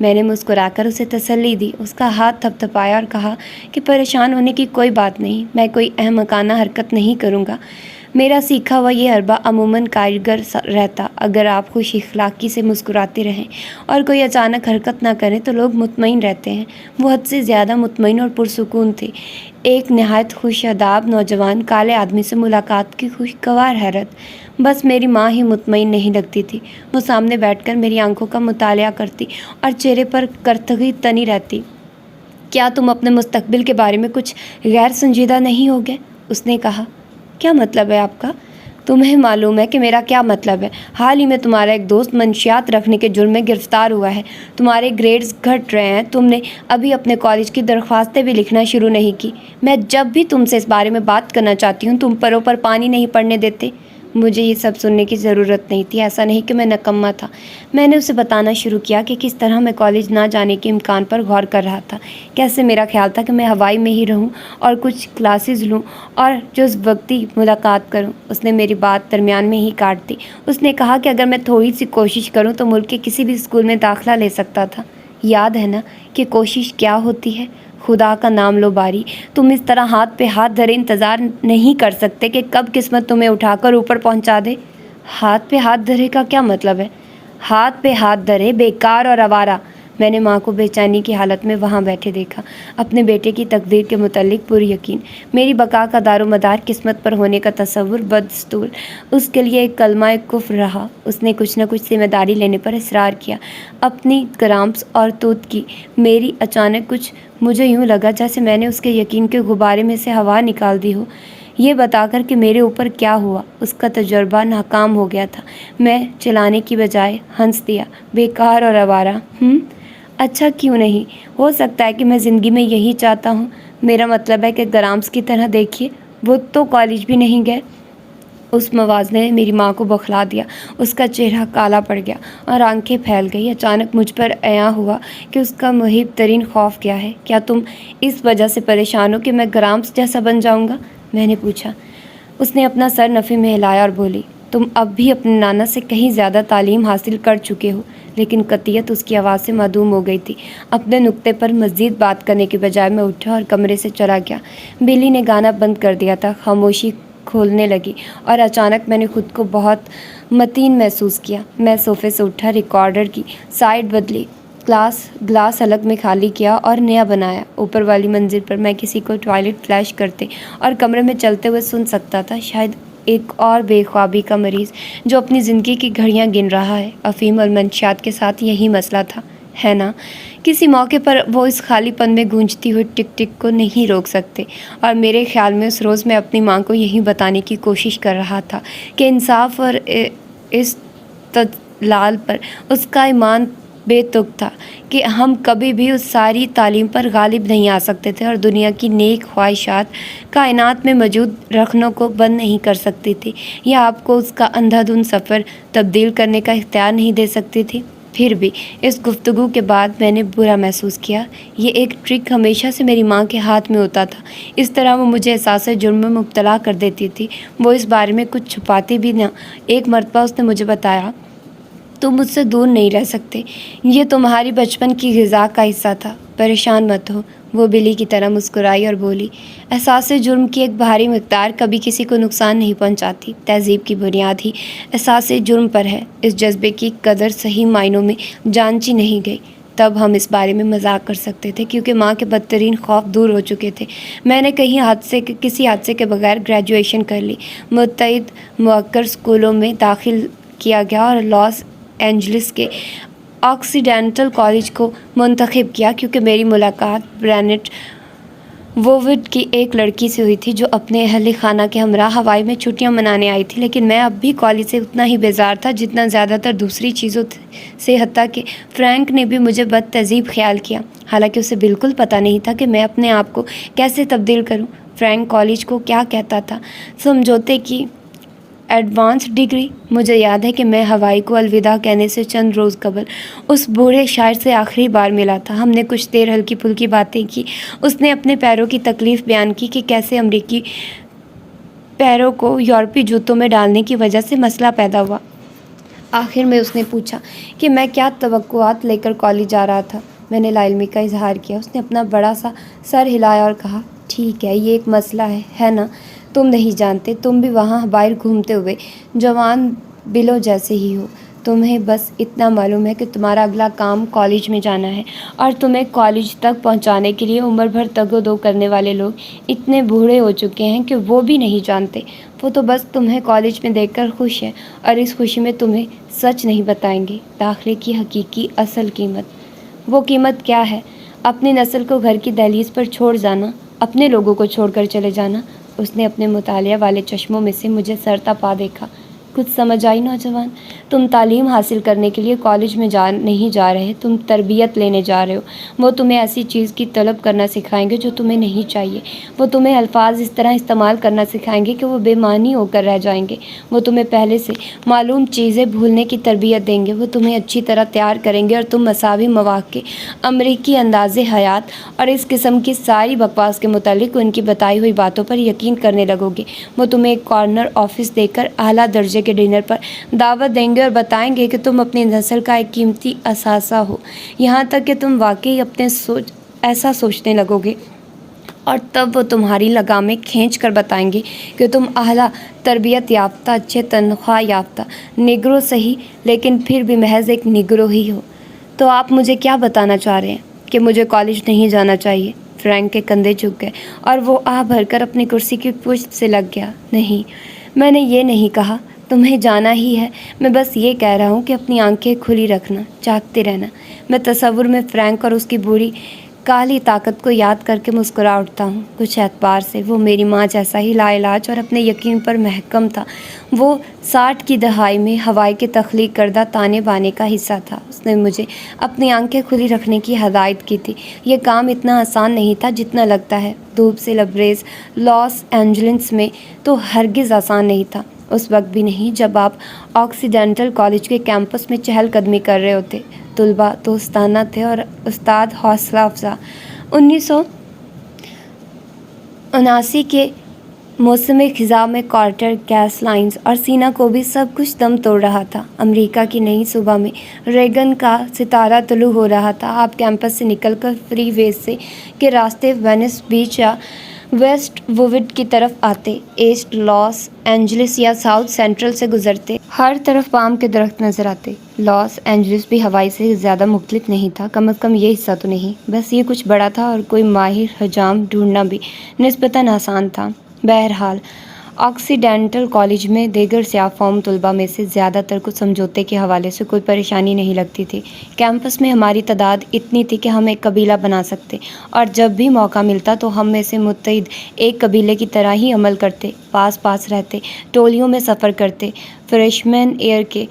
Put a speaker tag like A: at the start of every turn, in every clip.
A: میں نے مسکرا کر اسے تسلی دی، اس کا ہاتھ تھپتھپایا اور کہا کہ پریشان ہونے کی کوئی بات نہیں، میں کوئی احمقانہ حرکت نہیں کروں گا۔ میرا سیکھا ہوا یہ حربہ عموماً کارگر رہتا، اگر آپ خوش اخلاقی سے مسکراتے رہیں اور کوئی اچانک حرکت نہ کریں تو لوگ مطمئن رہتے ہیں۔ وہ حد سے زیادہ مطمئن اور پرسکون تھے۔ ایک نہایت خوش اداب نوجوان کالے آدمی سے ملاقات کی خوشگوار حیرت۔ بس میری ماں ہی مطمئن نہیں لگتی تھی۔ وہ سامنے بیٹھ کر میری آنکھوں کا مطالعہ کرتی اور چہرے پر کرتگی تنی رہتی۔ کیا تم اپنے مستقبل کے بارے میں کچھ غیر سنجیدہ نہیں ہو گئے؟ اس نے کہا۔ کیا مطلب ہے آپ کا؟ تمہیں معلوم ہے کہ میرا کیا مطلب ہے۔ حال ہی میں تمہارا ایک دوست منشیات رکھنے کے جرم میں گرفتار ہوا ہے۔ تمہارے گریڈز گھٹ رہے ہیں۔ تم نے ابھی اپنے کالج کی درخواستیں بھی لکھنا شروع نہیں کی۔ میں جب بھی تم سے اس بارے میں بات کرنا چاہتی ہوں تم پروں پر پانی نہیں پڑنے دیتے۔ مجھے یہ سب سننے کی ضرورت نہیں تھی۔ ایسا نہیں کہ میں نکما تھا۔ میں نے اسے بتانا شروع کیا کہ کس طرح میں کالج نہ جانے کے امکان پر غور کر رہا تھا، کیسے میرا خیال تھا کہ میں ہوائی میں ہی رہوں اور کچھ کلاسز لوں اور جز وقتی ملاقات کروں۔ اس نے میری بات درمیان میں ہی کاٹ دی۔ اس نے کہا کہ اگر میں تھوڑی سی کوشش کروں تو ملک کے کسی بھی اسکول میں داخلہ لے سکتا تھا۔ یاد ہے نا کہ کوشش کیا ہوتی ہے؟ خدا کا نام لو باری، تم اس طرح ہاتھ پہ ہاتھ دھرے انتظار نہیں کر سکتے کہ کب قسمت تمہیں اٹھا کر اوپر پہنچا دے۔ ہاتھ پہ ہاتھ دھرے کا کیا مطلب ہے؟ ہاتھ پہ ہاتھ دھرے بیکار اور آوارہ۔ میں نے ماں کو بے چینی کی حالت میں وہاں بیٹھے دیکھا، اپنے بیٹے کی تقدیر کے متعلق پر یقین۔ میری بقا کا دار و مدار قسمت پر ہونے کا تصور بدستور اس کے لیے ایک کلمہ کفر رہا۔ اس نے کچھ نہ کچھ ذمہ داری لینے پر اصرار کیا، اپنی گرامس اور توت کی۔ میری اچانک کچھ مجھے یوں لگا جیسے میں نے اس کے یقین کے غبارے میں سے ہوا نکال دی ہو، یہ بتا کر کہ میرے اوپر کیا ہوا۔ اس کا تجربہ ناکام ہو گیا تھا۔ میں چلانے کی بجائے ہنس دیا۔ بیکار اور آوارہ؟ اچھا کیوں نہیں؟ ہو سکتا ہے کہ میں زندگی میں یہی چاہتا ہوں۔ میرا مطلب ہے کہ گرامس کی طرح دیکھیے، وہ تو کالج بھی نہیں گئے۔ اس موازنے نے میری ماں کو بوکھلا دیا۔ اس کا چہرہ کالا پڑ گیا اور آنکھیں پھیل گئی۔ اچانک مجھ پر عیاں ہوا کہ اس کا محیب ترین خوف کیا ہے۔ کیا تم اس وجہ سے پریشان ہو کہ میں گرامس جیسا بن جاؤں گا؟ میں نے پوچھا۔ اس نے اپنا سر نفی میں ہلایا اور بولی، تم اب بھی اپنے نانا سے کہیں زیادہ تعلیم حاصل کر چکے ہو۔ لیکن قطعیت اس کی آواز سے معدوم ہو گئی تھی۔ اپنے نقطے پر مزید بات کرنے کے بجائے میں اٹھا اور کمرے سے چلا گیا۔ بلی نے گانا بند کر دیا تھا۔ خاموشی کھولنے لگی اور اچانک میں نے خود کو بہت متین محسوس کیا۔ میں صوفے سے اٹھا، ریکارڈر کی سائیڈ بدلی، گلاس الگ میں خالی کیا اور نیا بنایا۔ اوپر والی منزل پر میں کسی کو ٹوائلٹ فلش کرتے اور کمرے میں چلتے ہوئے سن سکتا تھا، شاید ایک اور بے خوابی کا مریض جو اپنی زندگی کی گھڑیاں گن رہا ہے۔ افیم اور منشیات کے ساتھ یہی مسئلہ تھا، ہے نا؟ کسی موقع پر وہ اس خالی پن میں گونجتی ہوئی ٹک ٹک کو نہیں روک سکتے، اور میرے خیال میں اس روز میں اپنی ماں کو یہی بتانے کی کوشش کر رہا تھا کہ انصاف اور استدلال پر اس کا ایمان بے تک تھا، کہ ہم کبھی بھی اس ساری تعلیم پر غالب نہیں آ سکتے تھے اور دنیا کی نیک خواہشات کائنات میں موجود رکھنوں کو بند نہیں کر سکتی تھی، یا آپ کو اس کا اندھا دھند سفر تبدیل کرنے کا اختیار نہیں دے سکتی تھی۔ پھر بھی اس گفتگو کے بعد میں نے برا محسوس کیا۔ یہ ایک ٹرک ہمیشہ سے میری ماں کے ہاتھ میں ہوتا تھا۔ اس طرح وہ مجھے احساس جرم میں مبتلا کر دیتی تھی۔ وہ اس بارے میں کچھ چھپاتی بھی نہ۔ ایک مرتبہ اس نے مجھے بتایا، تم مجھ سے دور نہیں رہ سکتے، یہ تمہاری بچپن کی غذا کا حصہ تھا۔ پریشان مت ہو۔ وہ بلی کی طرح مسکرائی اور بولی، احساس جرم کی ایک بھاری مقدار کبھی کسی کو نقصان نہیں پہنچاتی۔ تہذیب کی بنیاد ہی احساس جرم پر ہے۔ اس جذبے کی قدر صحیح معنوں میں جانچی نہیں گئی۔ تب ہم اس بارے میں مذاق کر سکتے تھے کیونکہ ماں کے بدترین خوف دور ہو چکے تھے۔ میں نے کسی حادثے کے بغیر گریجویشن کر لی، متعدد موثر اسکولوں میں داخل کیا گیا اور لاس اینجلس کے آکسیڈنٹل کالج کو منتخب کیا کیونکہ میری ملاقات برینٹ ووڈ کی ایک لڑکی سے ہوئی تھی جو اپنے اہل خانہ کے ہمراہ ہوائی میں چھٹیاں منانے آئی تھی۔ لیکن میں اب بھی کالج سے اتنا ہی بیزار تھا جتنا زیادہ تر دوسری چیزوں سے، حتیٰ کہ فرینک نے بھی مجھے بد تہذیب خیال کیا، حالانکہ اسے بالکل پتہ نہیں تھا کہ میں اپنے آپ کو کیسے تبدیل کروں۔ فرینک کالج کو کیا کہتا تھا؟ سمجھوتے کی ایڈوانس ڈگری۔ مجھے یاد ہے کہ میں ہوائی کو الوداع کہنے سے چند روز قبل اس بوڑھے شاعر سے آخری بار ملا تھا۔ ہم نے کچھ دیر ہلکی پھلکی باتیں کی۔ اس نے اپنے پیروں کی تکلیف بیان کی کہ کیسے امریکی پیروں کو یورپی جوتوں میں ڈالنے کی وجہ سے مسئلہ پیدا ہوا۔ آخر میں اس نے پوچھا کہ میں کیا توقعات لے کر کالج جا رہا تھا۔ میں نے لا علمی کا اظہار کیا۔ اس نے اپنا بڑا سا سر ہلایا اور کہا، ٹھیک ہے، یہ ایک مسئلہ ہے نا؟ تم نہیں جانتے، تم بھی وہاں باہر گھومتے ہوئے جوان بلوں جیسے ہی ہو۔ تمہیں بس اتنا معلوم ہے کہ تمہارا اگلا کام کالج میں جانا ہے، اور تمہیں کالج تک پہنچانے کے لیے عمر بھر تگ و دو کرنے والے لوگ اتنے بوڑھے ہو چکے ہیں کہ وہ بھی نہیں جانتے۔ وہ تو بس تمہیں کالج میں دیکھ کر خوش ہیں، اور اس خوشی میں تمہیں سچ نہیں بتائیں گے، داخلے کی حقیقی اصل قیمت۔ وہ قیمت کیا ہے؟ اپنی نسل کو گھر کی دہلیز پر چھوڑ جانا، اپنے لوگوں کو چھوڑ کر چلے جانا۔ اس نے اپنے مطالعہ والے چشموں میں سے مجھے سرتا پا دیکھا۔ کچھ سمجھ آئی نوجوان؟ تم تعلیم حاصل کرنے کے لیے کالج میں نہیں جا رہے، تم تربیت لینے جا رہے ہو۔ وہ تمہیں ایسی چیز کی طلب کرنا سکھائیں گے جو تمہیں نہیں چاہیے۔ وہ تمہیں الفاظ اس طرح استعمال کرنا سکھائیں گے کہ وہ بے معنی ہو کر رہ جائیں گے۔ وہ تمہیں پہلے سے معلوم چیزیں بھولنے کی تربیت دیں گے۔ وہ تمہیں اچھی طرح تیار کریں گے اور تم مساوی مواقع، امریکی انداز حیات اور اس قسم کی ساری بکواس کے متعلق ان کی بتائی ہوئی باتوں پر یقین کرنے لگو گے۔ وہ تمہیں ایک کارنر آفس دے کر اعلیٰ درجے کے ڈنر پر دعوت دیں گے اور بتائیں گے کہ تم اپنی نسل کا ایک قیمتی اثاثہ ہو، یہاں تک کہ تم واقعی ایسا سوچنے لگو گے، اور تب وہ تمہاری لگامیں کھینچ کر بتائیں گے کہ تم اعلیٰ تربیت یافتہ، اچھے تنخواہ یافتہ نگرو صحیح، لیکن پھر بھی محض ایک نگرو ہی ہو۔ تو آپ مجھے کیا بتانا چاہ رہے ہیں کہ مجھے کالج نہیں جانا چاہیے؟ فرینک کے کندھے جھک گئے اور وہ آہ بھر کر اپنی کرسی کی پشت سے لگ گیا۔ نہیں، میں نے یہ نہیں کہا، تمہیں جانا ہی ہے۔ میں بس یہ کہہ رہا ہوں کہ اپنی آنکھیں کھلی رکھنا، جاگتے رہنا۔ میں تصور میں فرینک اور اس کی بوڑھی کالی طاقت کو یاد کر کے مسکرا اٹھتا ہوں۔ کچھ اعتبار سے وہ میری ماں جیسا ہی لا علاج اور اپنے یقین پر محکم تھا۔ وہ 60 کی دہائی میں ہوائی کے تخلیق کردہ تانے بانے کا حصہ تھا۔ اس نے مجھے اپنی آنکھیں کھلی رکھنے کی ہدایت کی تھی۔ یہ کام اتنا آسان نہیں تھا جتنا لگتا ہے۔ دھوپ سے لبریز لاس اینجلس میں تو ہرگز آسان نہیں تھا، اس وقت بھی نہیں جب آپ آکسیڈنٹل کالج کے کیمپس میں چہل قدمی کر رہے ہوتے۔ طلباء دوستانہ تھے اور استاد حوصلہ افزا۔ 1979 کے موسم خزاں میں کارٹر، گیس لائنز اور سینا کو بھی سب کچھ دم توڑ رہا تھا۔ امریکہ کی نئی صوبہ میں ریگن کا ستارہ طلوع ہو رہا تھا۔ آپ کیمپس سے نکل کر فری ویز کے راستے وینس بیچ یا ویسٹ ووڈ کی طرف آتے، ایسٹ لاس اینجلس یا ساؤتھ سینٹرل سے گزرتے، ہر طرف پام کے درخت نظر آتے۔ لاس اینجلس بھی ہوائی سے زیادہ مختلف نہیں تھا، کم از کم یہ حصہ تو نہیں۔ بس یہ کچھ بڑا تھا اور کوئی ماہر حجام ڈھونڈنا بھی نسبتاً آسان تھا۔ بہرحال آکسیڈنٹل کالج میں دیگر سیاہ فام طلباء میں سے زیادہ تر کو سمجھوتے کے حوالے سے کوئی پریشانی نہیں لگتی تھی۔ کیمپس میں ہماری تعداد اتنی تھی کہ ہم ایک قبیلہ بنا سکتے، اور جب بھی موقع ملتا تو ہم میں سے متحد ایک قبیلے کی طرح ہی عمل کرتے، پاس رہتے، ٹولیوں میں سفر کرتے۔ فریشمین ایئر کے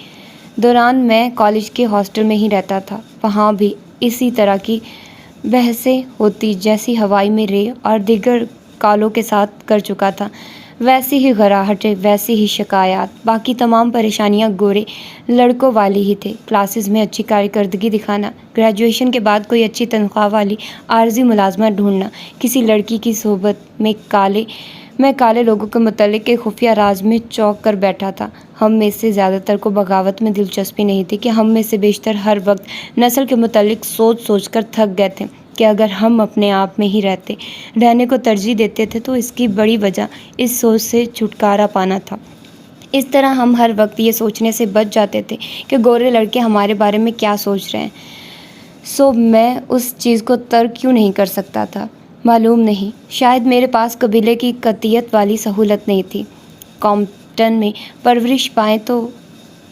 A: دوران میں کالج کے ہاسٹل میں ہی رہتا تھا۔ وہاں بھی اسی طرح کی بحثیں ہوتی جیسی ہوائی میں رے اور دیگر کالوں کے ساتھ کر چکا تھا۔ ویسی ہی گھراہٹیں، ویسی ہی شکایات، باقی تمام پریشانیاں گورے لڑکوں والی ہی تھے۔ کلاسز میں اچھی کارکردگی دکھانا، گریجویشن کے بعد کوئی اچھی تنخواہ والی عارضی ملازمت ڈھونڈنا، کسی لڑکی کی صحبت میں کالے لوگوں کے متعلق ایک خفیہ راز میں چونک کر بیٹھا تھا۔ ہم میں سے زیادہ تر کو بغاوت میں دلچسپی نہیں تھی کہ ہم میں سے بیشتر ہر وقت نسل کے متعلق سوچ کر تھک گئے تھے کہ اگر ہم اپنے آپ میں ہی رہنے کو ترجیح دیتے تھے تو اس کی بڑی وجہ اس سوچ سے چھٹکارا پانا تھا۔ اس طرح ہم ہر وقت یہ سوچنے سے بچ جاتے تھے کہ گورے لڑکے ہمارے بارے میں کیا سوچ رہے ہیں۔ میں اس چیز کو ترک کیوں نہیں کر سکتا تھا؟ معلوم نہیں، شاید میرے پاس قبیلے کی قطعیت والی سہولت نہیں تھی۔ کامپٹن میں پرورش پائیں تو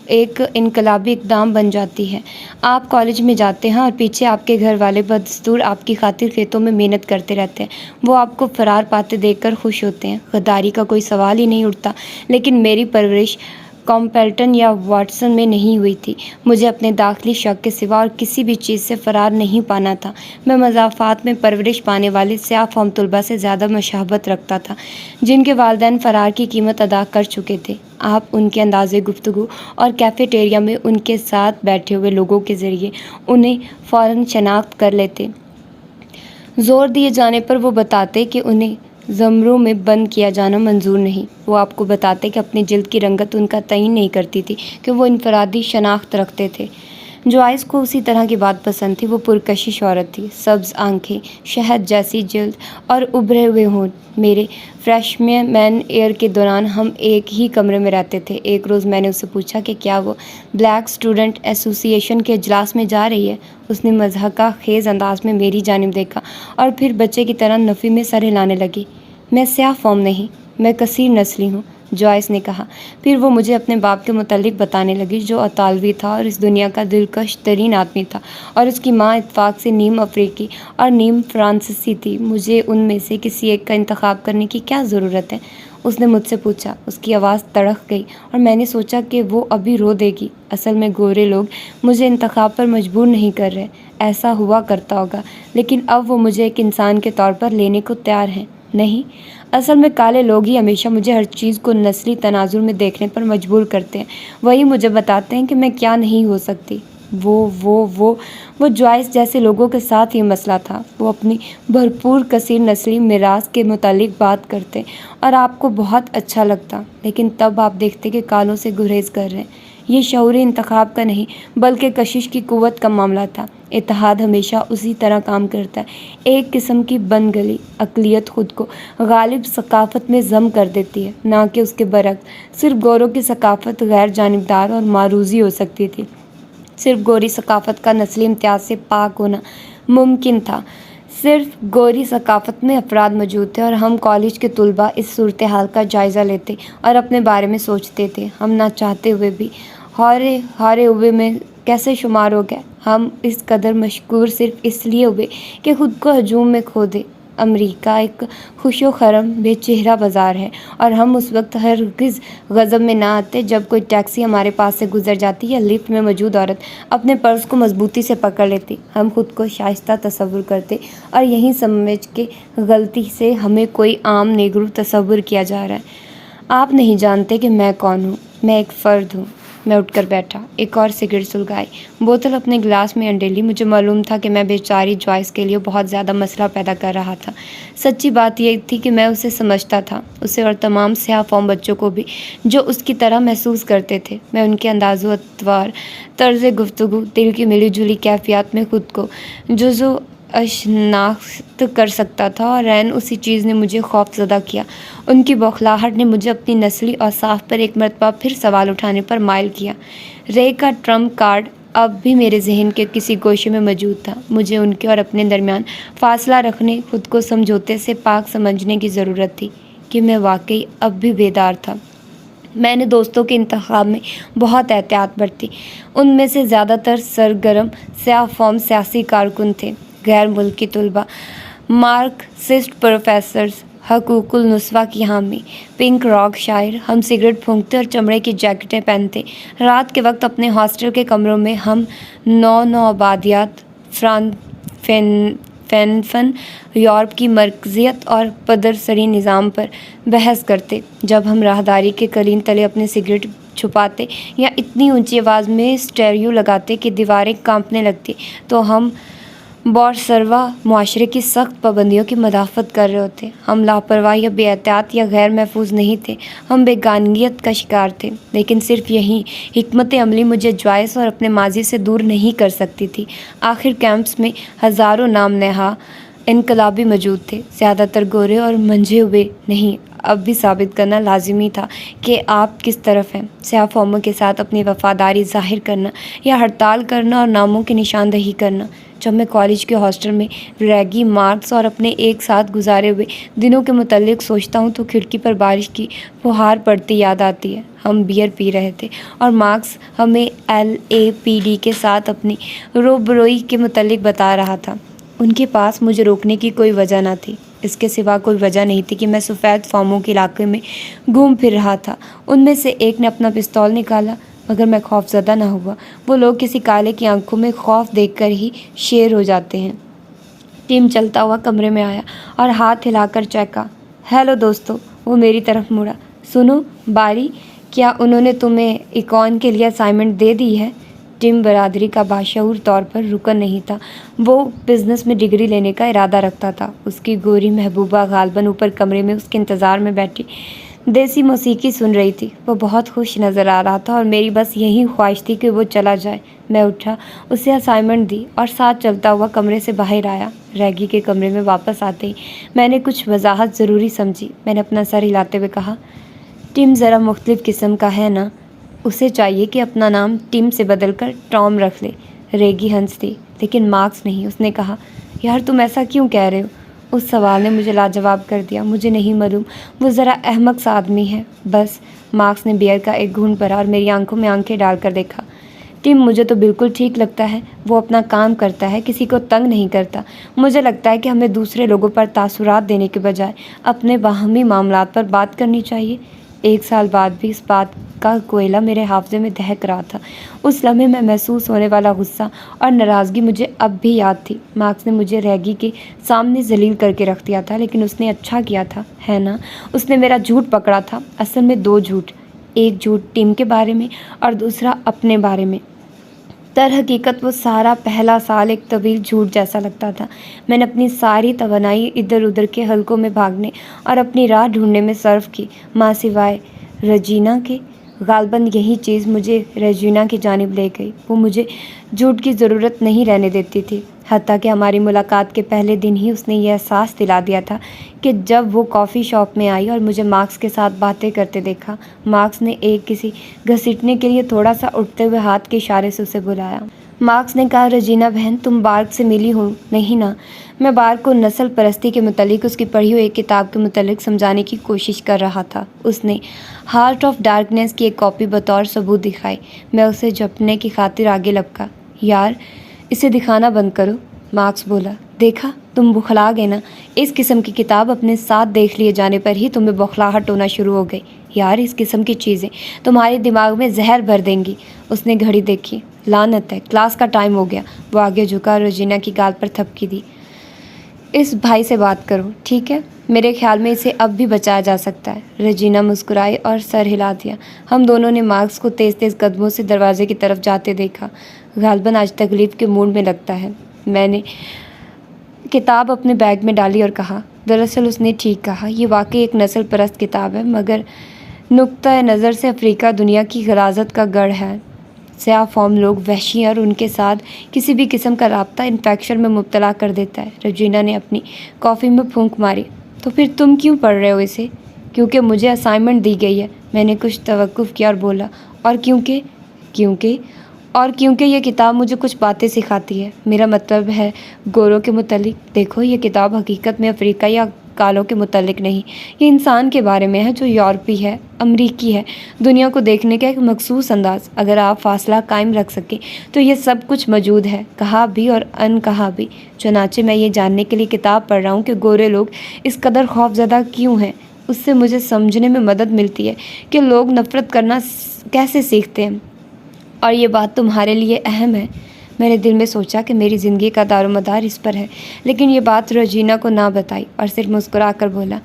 A: ایک انقلابی اقدام بن جاتی ہے۔ آپ کالج میں جاتے ہیں اور پیچھے آپ کے گھر والے بدستور آپ کی خاطر کھیتوں میں محنت کرتے رہتے ہیں۔ وہ آپ کو فرار پاتے دیکھ کر خوش ہوتے ہیں، غداری کا کوئی سوال ہی نہیں اٹھتا۔ لیکن میری پرورش کامپٹن یا واٹسن میں نہیں ہوئی تھی۔ مجھے اپنے داخلی شوق کے سوا اور کسی بھی چیز سے فرار نہیں پانا تھا۔ میں مضافات میں پرورش پانے والے سیاہ فام طلباء سے زیادہ مشابہت رکھتا تھا، جن کے والدین فرار کی قیمت ادا کر چکے تھے۔ آپ ان کے انداز گفتگو اور کیفیٹیریا میں ان کے ساتھ بیٹھے ہوئے لوگوں کے ذریعے انہیں فوراً شناخت کر لیتے۔ زور دیے جانے پر وہ بتاتے کہ انہیں زمروں میں بند کیا جانا منظور نہیں۔ وہ آپ کو بتاتے کہ اپنی جلد کی رنگت ان کا تعین نہیں کرتی تھی کہ وہ انفرادی شناخت رکھتے تھے۔ جوائس کو اسی طرح کی بات پسند تھی۔ وہ پرکشش عورت تھی، سبز آنکھیں، شہد جیسی جلد اور ابھرے ہوئے ہونٹ۔ میرے فریشمین ایئر کے دوران ہم ایک ہی کمرے میں رہتے تھے۔ ایک روز میں نے اس سے پوچھا کہ کیا وہ بلیک اسٹوڈنٹ ایسوسی ایشن کے اجلاس میں جا رہی ہے۔ اس نے مضحکہ خیز انداز میں میری جانب دیکھا اور پھر بچے کی طرح نفی میں سر ہلانے لگی۔ میں سیاہ فام نہیں، میں کثیر نسلی ہوں، جوائس نے کہا۔ پھر وہ مجھے اپنے باپ کے متعلق بتانے لگی، جو اطالوی تھا اور اس دنیا کا دلکش ترین آدمی تھا، اور اس کی ماں اتفاق سے نیم افریقی اور نیم فرانسیسی تھی۔ مجھے ان میں سے کسی ایک کا انتخاب کرنے کی کیا ضرورت ہے؟ اس نے مجھ سے پوچھا۔ اس کی آواز تڑک گئی اور میں نے سوچا کہ وہ ابھی رو دے گی۔ اصل میں گورے لوگ مجھے انتخاب پر مجبور نہیں کر رہے، ایسا ہوا کرتا ہوگا، لیکن اب وہ مجھے ایک انسان کے طور پر لینے کو تیار ہیں۔ نہیں، اصل میں کالے لوگ ہی ہمیشہ مجھے ہر چیز کو نسلی تناظر میں دیکھنے پر مجبور کرتے ہیں۔ وہی مجھے بتاتے ہیں کہ میں کیا نہیں ہو سکتی۔ وہ جوائس جیسے لوگوں کے ساتھ یہ مسئلہ تھا۔ وہ اپنی بھرپور کثیر نسلی میراث کے متعلق بات کرتے اور آپ کو بہت اچھا لگتا، لیکن تب آپ دیکھتے کہ کالوں سے گریز کر رہے ہیں۔ یہ شعوری انتخاب کا نہیں بلکہ کشش کی قوت کا معاملہ تھا۔ اتحاد ہمیشہ اسی طرح کام کرتا ہے۔ ایک قسم کی بند گلی اقلیت خود کو غالب ثقافت میں ضم کر دیتی ہے، نہ کہ اس کے برعکس۔ صرف گوروں کی ثقافت غیر جانبدار اور معروضی ہو سکتی تھی۔ صرف گوری ثقافت کا نسلی امتیاز سے پاک ہونا ممکن تھا۔ صرف گوری ثقافت میں افراد موجود تھے اور ہم کالج کے طلباء اس صورتحال کا جائزہ لیتے اور اپنے بارے میں سوچتے تھے۔ ہم نہ چاہتے ہوئے بھی ہارے ہوئے میں کیسے شمار ہو گئے۔ ہم اس قدر مشکور صرف اس لیے ہوئے کہ خود کو ہجوم میں کھو دے۔ امریکہ ایک خوش و خرم بے چہرہ بازار ہے، اور ہم اس وقت ہرگز غضب میں نہ آتے جب کوئی ٹیکسی ہمارے پاس سے گزر جاتی یا لفٹ میں موجود عورت اپنے پرس کو مضبوطی سے پکڑ لیتی۔ ہم خود کو شائستہ تصور کرتے اور یہی سمجھ کے غلطی سے ہمیں کوئی عام نیگرو تصور کیا جا رہا ہے۔ آپ نہیں جانتے کہ میں کون ہوں، میں ایک فرد ہوں۔ میں اٹھ کر بیٹھا، ایک اور سگریٹ سلگائی، بوتل اپنے گلاس میں انڈیلی۔ مجھے معلوم تھا کہ میں بیچاری جوائس کے لیے بہت زیادہ مسئلہ پیدا کر رہا تھا۔ سچی بات یہ تھی کہ میں اسے سمجھتا تھا، اسے اور تمام سیاہ فام بچوں کو بھی جو اس کی طرح محسوس کرتے تھے۔ میں ان کے انداز و اطوار، طرز گفتگو، دل کی ملی جلی کیفیات میں خود کو جزو شناخت کر سکتا تھا، اور عین اسی چیز نے مجھے خوف زدہ کیا۔ ان کی بوکھلاہٹ نے مجھے اپنی نسلی اوصاف پر ایک مرتبہ پھر سوال اٹھانے پر مائل کیا۔ رے کا ٹرمپ کارڈ اب بھی میرے ذہن کے کسی گوشے میں موجود تھا۔ مجھے ان کے اور اپنے درمیان فاصلہ رکھنے، خود کو سمجھوتے سے پاک سمجھنے کی ضرورت تھی کہ میں واقعی اب بھی بیدار تھا۔ میں نے دوستوں کے انتخاب میں بہت احتیاط برتی۔ ان میں سے زیادہ تر سرگرم سیاہ فام سیاسی کارکن تھے، غیر ملکی طلباء، مارکسسٹ پروفیسرز، حقوق النسواں کی حامی، پنک راک شاعر۔ ہم سگریٹ پھونکتے اور چمڑے کی جیکٹیں پہنتے۔ رات کے وقت اپنے ہاسٹل کے کمروں میں ہم نو آبادیات، فن، یورپ کی مرکزیت اور پدرسری نظام پر بحث کرتے۔ جب ہم راہداری کے قلین تلے اپنے سگریٹ چھپاتے یا اتنی اونچی آواز میں اسٹیریو لگاتے کہ دیواریں کانپنے لگتی، تو ہم بورسروا معاشرے کی سخت پابندیوں کی مدافعت کر رہے ہوتے۔ ہم لاپرواہ یا بے احتیاط یا غیر محفوظ نہیں تھے، ہم بیگانگیت کا شکار تھے۔ لیکن صرف یہی حکمت عملی مجھے جوائس اور اپنے ماضی سے دور نہیں کر سکتی تھی۔ آخر کیمپس میں ہزاروں نام نہاد انقلابی موجود تھے، زیادہ تر گورے اور منجھے ہوئے نہیں۔ اب بھی ثابت کرنا لازمی تھا کہ آپ کس طرف ہیں۔ سیاہ فاموں کے ساتھ اپنی وفاداری ظاہر کرنا یا ہڑتال کرنا اور ناموں کی نشاندہی کرنا۔ جب میں کالج کے ہاسٹل میں ریگی مارکس اور اپنے ایک ساتھ گزارے ہوئے دنوں کے متعلق سوچتا ہوں تو کھڑکی پر بارش کی فوہار پڑتی یاد آتی ہے۔ ہم بیئر پی رہے تھے اور مارکس ہمیں LAPD کے ساتھ اپنی روبروئی کے متعلق بتا رہا تھا۔ ان کے پاس مجھے روکنے کی کوئی وجہ نہ تھی، اس کے سوا کوئی وجہ نہیں تھی کہ میں سفید فاموں کے علاقے میں گھوم پھر رہا تھا۔ ان میں سے ایک نے اپنا پستول نکالا، مگر میں خوف زدہ نہ ہوا۔ وہ لوگ کسی کالے کی آنکھوں میں خوف دیکھ کر ہی شیر ہو جاتے ہیں۔ ٹیم چلتا ہوا کمرے میں آیا اور ہاتھ ہلا کر چہکا، ہیلو دوستو۔ وہ میری طرف مڑا، سنو باری، کیا انہوں نے تمہیں ایکون کے لیے اسائنمنٹ دے دی ہے؟ ٹم برادری کا باشعور طور پر رکن نہیں تھا، وہ بزنس میں ڈگری لینے کا ارادہ رکھتا تھا۔ اس کی گوری محبوبہ غالباً اوپر کمرے میں اس کے انتظار میں بیٹھی دیسی موسیقی سن رہی تھی۔ وہ بہت خوش نظر آ رہا تھا اور میری بس یہی خواہش تھی کہ وہ چلا جائے۔ میں اٹھا، اسے اسائنمنٹ دی اور ساتھ چلتا ہوا کمرے سے باہر آیا۔ ریگی کے کمرے میں واپس آتے ہی میں نے کچھ وضاحت ضروری سمجھی۔ میں نے اپنا سر ہلاتے ہوئے کہا، ٹم ذرا مختلف قسم کا ہے نا، اسے چاہیے کہ اپنا نام ٹم سے بدل کر ٹام رکھ لے۔ ریگی ہنس دی، لیکن مارکس نہیں۔ اس نے کہا، یار تم ایسا کیوں کہہ رہے ہو؟ اس سوال نے مجھے لاجواب کر دیا۔ مجھے نہیں معلوم، وہ ذرا احمق سا آدمی ہے بس۔ مارکس نے بیئر کا ایک گھونٹ بھرا اور میری آنکھوں میں آنکھیں ڈال کر دیکھا۔ ٹم مجھے تو بالکل ٹھیک لگتا ہے، وہ اپنا کام کرتا ہے، کسی کو تنگ نہیں کرتا۔ مجھے لگتا ہے کہ ہمیں دوسرے لوگوں پر تاثرات دینے کے بجائے اپنے باہمی معاملات پر بات کرنی چاہیے۔ 1 سال بعد بھی اس بات کا کوئلہ میرے حافظے میں دہک رہا تھا۔ اس لمحے میں محسوس ہونے والا غصہ اور ناراضگی مجھے اب بھی یاد تھی۔ مارکس نے مجھے ریگی کے سامنے ذلیل کر کے رکھ دیا تھا، لیکن اس نے اچھا کیا تھا، ہے نا؟ اس نے میرا جھوٹ پکڑا تھا، اصل میں 2 جھوٹ، ایک جھوٹ ٹیم کے بارے میں اور دوسرا اپنے بارے میں۔ در حقیقت وہ سارا پہلا سال ایک طویل جھوٹ جیسا لگتا تھا۔ میں نے اپنی ساری توانائی ادھر ادھر کے حلقوں میں بھاگنے اور اپنی راہ ڈھونڈنے میں صرف کی، ماں سوائے رجینا کے۔ غالباً یہی چیز مجھے رجینا کی جانب لے گئی۔ وہ مجھے جھوٹ کی ضرورت نہیں رہنے دیتی تھی، حتیٰ کہ ہماری ملاقات کے پہلے دن ہی اس نے یہ احساس دلا دیا تھا کہ جب وہ کافی شاپ میں آئی اور مجھے مارکس کے ساتھ باتیں کرتے دیکھا۔ مارکس نے کسی گھسیٹنے کے لیے تھوڑا سا اٹھتے ہوئے ہاتھ کے اشارے سے اسے بلایا۔ مارکس نے کہا، رجینا بہن، تم بارک سے ملی ہو نہیں نا؟ میں بارک کو نسل پرستی کے متعلق اس کی پڑھی ہوئی ایک کتاب کے متعلق سمجھانے کی کوشش کر رہا تھا۔ اس نے ہارٹ آف ڈارکنیس کی ایک کاپی بطور ثبوت دکھائی۔ میں اسے جھپٹنے کی خاطر آگے لپکا۔ یار اسے دکھانا بند کرو، مارکس بولا۔ دیکھا، تم بخلا گئے نا؟ اس قسم کی کتاب اپنے ساتھ دیکھ لیے جانے پر ہی تمہیں بخلاہٹ ہونا شروع ہو گئی۔ یار اس قسم کی چیزیں تمہارے دماغ میں زہر بھر دیں گی۔ اس نے گھڑی دیکھی۔ لعنت ہے، کلاس کا ٹائم ہو گیا۔ وہ آگے جھکا اور رجینا کی گال پر تھپکی دی۔ اس بھائی سے بات کرو، ٹھیک ہے؟ میرے خیال میں اسے اب بھی بچایا جا سکتا ہے۔ رجینا مسکرائی اور سر ہلا دیا۔ ہم دونوں نے مارکس کو تیز تیز قدموں سے دروازے کی طرف جاتے دیکھا۔ غالباً آج تکلیف کے موڈ میں لگتا ہے۔ میں نے کتاب اپنے بیگ میں ڈالی اور کہا، دراصل اس نے ٹھیک کہا، یہ واقعی ایک نسل پرست کتاب ہے، مگر نقطۂ نظر سے افریقہ دنیا کی غلاظت کا گڑھ ہے۔ سیاہ فام لوگ وحشی ہیں اور ان کے ساتھ کسی بھی قسم کا رابطہ انفیکشن میں مبتلا کر دیتا ہے۔ رجینا نے اپنی کافی میں پھونک ماری۔ تو پھر تم کیوں پڑھ رہے ہو اسے؟ کیونکہ مجھے اسائنمنٹ دی گئی ہے۔ میں نے کچھ توقف کیا اور بولا، اور کیونکہ یہ کتاب مجھے کچھ باتیں سکھاتی ہے۔ میرا مطلب ہے گوروں کے متعلق۔ دیکھو، یہ کتاب حقیقت میں افریقہ یا کالوں کے متعلق نہیں، یہ انسان کے بارے میں ہے جو یورپی ہے، امریکی ہے، دنیا کو دیکھنے کا ایک مخصوص انداز۔ اگر آپ فاصلہ قائم رکھ سکیں تو یہ سب کچھ موجود ہے، کہا بھی اور ان کہا بھی۔ چنانچہ میں یہ جاننے کے لیے کتاب پڑھ رہا ہوں کہ گورے لوگ اس قدر خوفزدہ کیوں ہیں۔ اس سے مجھے سمجھنے میں مدد ملتی ہے کہ لوگ نفرت کرنا کیسے سیکھتے ہیں، اور یہ بات تمہارے لیے اہم ہے۔ میں نے دل میں سوچا کہ میری زندگی کا دار و مدار اس پر ہے، لیکن یہ بات رجینا کو نہ بتائی اور صرف مسکرا کر بولا،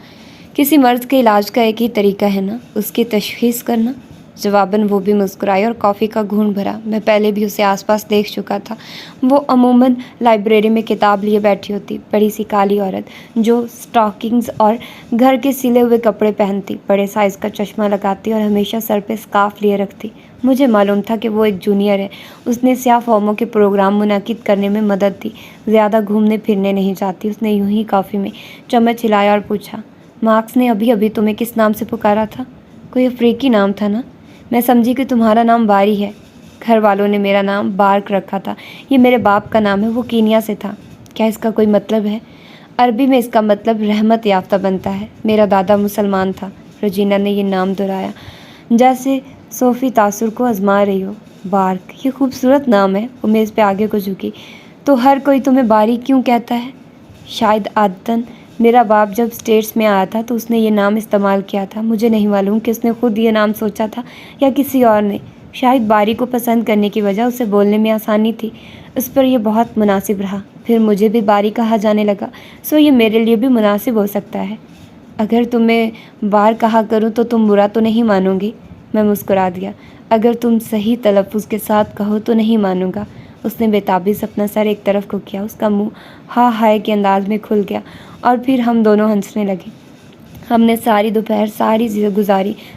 A: کسی مرض کے علاج کا ایک ہی طریقہ ہے نا، اس کی تشخیص کرنا۔ جواباً وہ بھی مسکرائی اور کافی کا گھونٹ بھرا۔ میں پہلے بھی اسے آس پاس دیکھ چکا تھا۔ وہ عموماً لائبریری میں کتاب لیے بیٹھی ہوتی، بڑی سی کالی عورت جو اسٹاکنگز اور گھر کے سلے ہوئے کپڑے پہنتی، بڑے سائز کا چشمہ لگاتی اور ہمیشہ سر پہ اسکارف لیے رکھتی۔ مجھے معلوم تھا کہ وہ ایک جونیئر ہے۔ اس نے سیاہ فاموں کے پروگرام منعقد کرنے میں مدد دی، زیادہ گھومنے پھرنے نہیں جاتی۔ اس نے یوں ہی کافی میں چمچ ہلایا اور پوچھا، مارکس نے ابھی تمہیں کس نام سے پکارا تھا؟ کوئی افریقی نام تھا نا؟ میں سمجھی کہ تمہارا نام باری ہے۔ گھر والوں نے میرا نام بارک رکھا تھا، یہ میرے باپ کا نام ہے، وہ کینیا سے تھا۔ کیا اس کا کوئی مطلب ہے؟ عربی میں اس کا مطلب رحمت یافتہ بنتا ہے۔ میرا دادا مسلمان تھا۔ رجینا نے یہ نام دہرایا جیسے صوفی تاثر کو آزما رہی ہو۔ بارک، یہ خوبصورت نام ہے۔ وہ میز پہ آگے کو جھکی۔ تو ہر کوئی تمہیں باری کیوں کہتا ہے؟ شاید عادتاً۔ میرا باپ جب اسٹیٹس میں آیا تھا تو اس نے یہ نام استعمال کیا تھا۔ مجھے نہیں معلوم کہ اس نے خود یہ نام سوچا تھا یا کسی اور نے۔ شاید باری کو پسند کرنے کی وجہ اسے بولنے میں آسانی تھی، اس پر یہ بہت مناسب رہا۔ پھر مجھے بھی باری کہا جانے لگا، سو یہ میرے لیے بھی مناسب ہو سکتا ہے۔ اگر تمہیں بار کہا کروں تو تم برا تو نہیں مانو گی؟ میں مسکرا دیا۔ اگر تم صحیح تلفظ کے ساتھ کہو تو نہیں مانوں گا۔ اس نے بےتابی سے اپنا سر ایک طرف کو کیا، اس کا منہ ہاں ہائے کے انداز میں کھل گیا اور پھر ہم دونوں ہنسنے لگے۔ ہم نے ساری دوپہر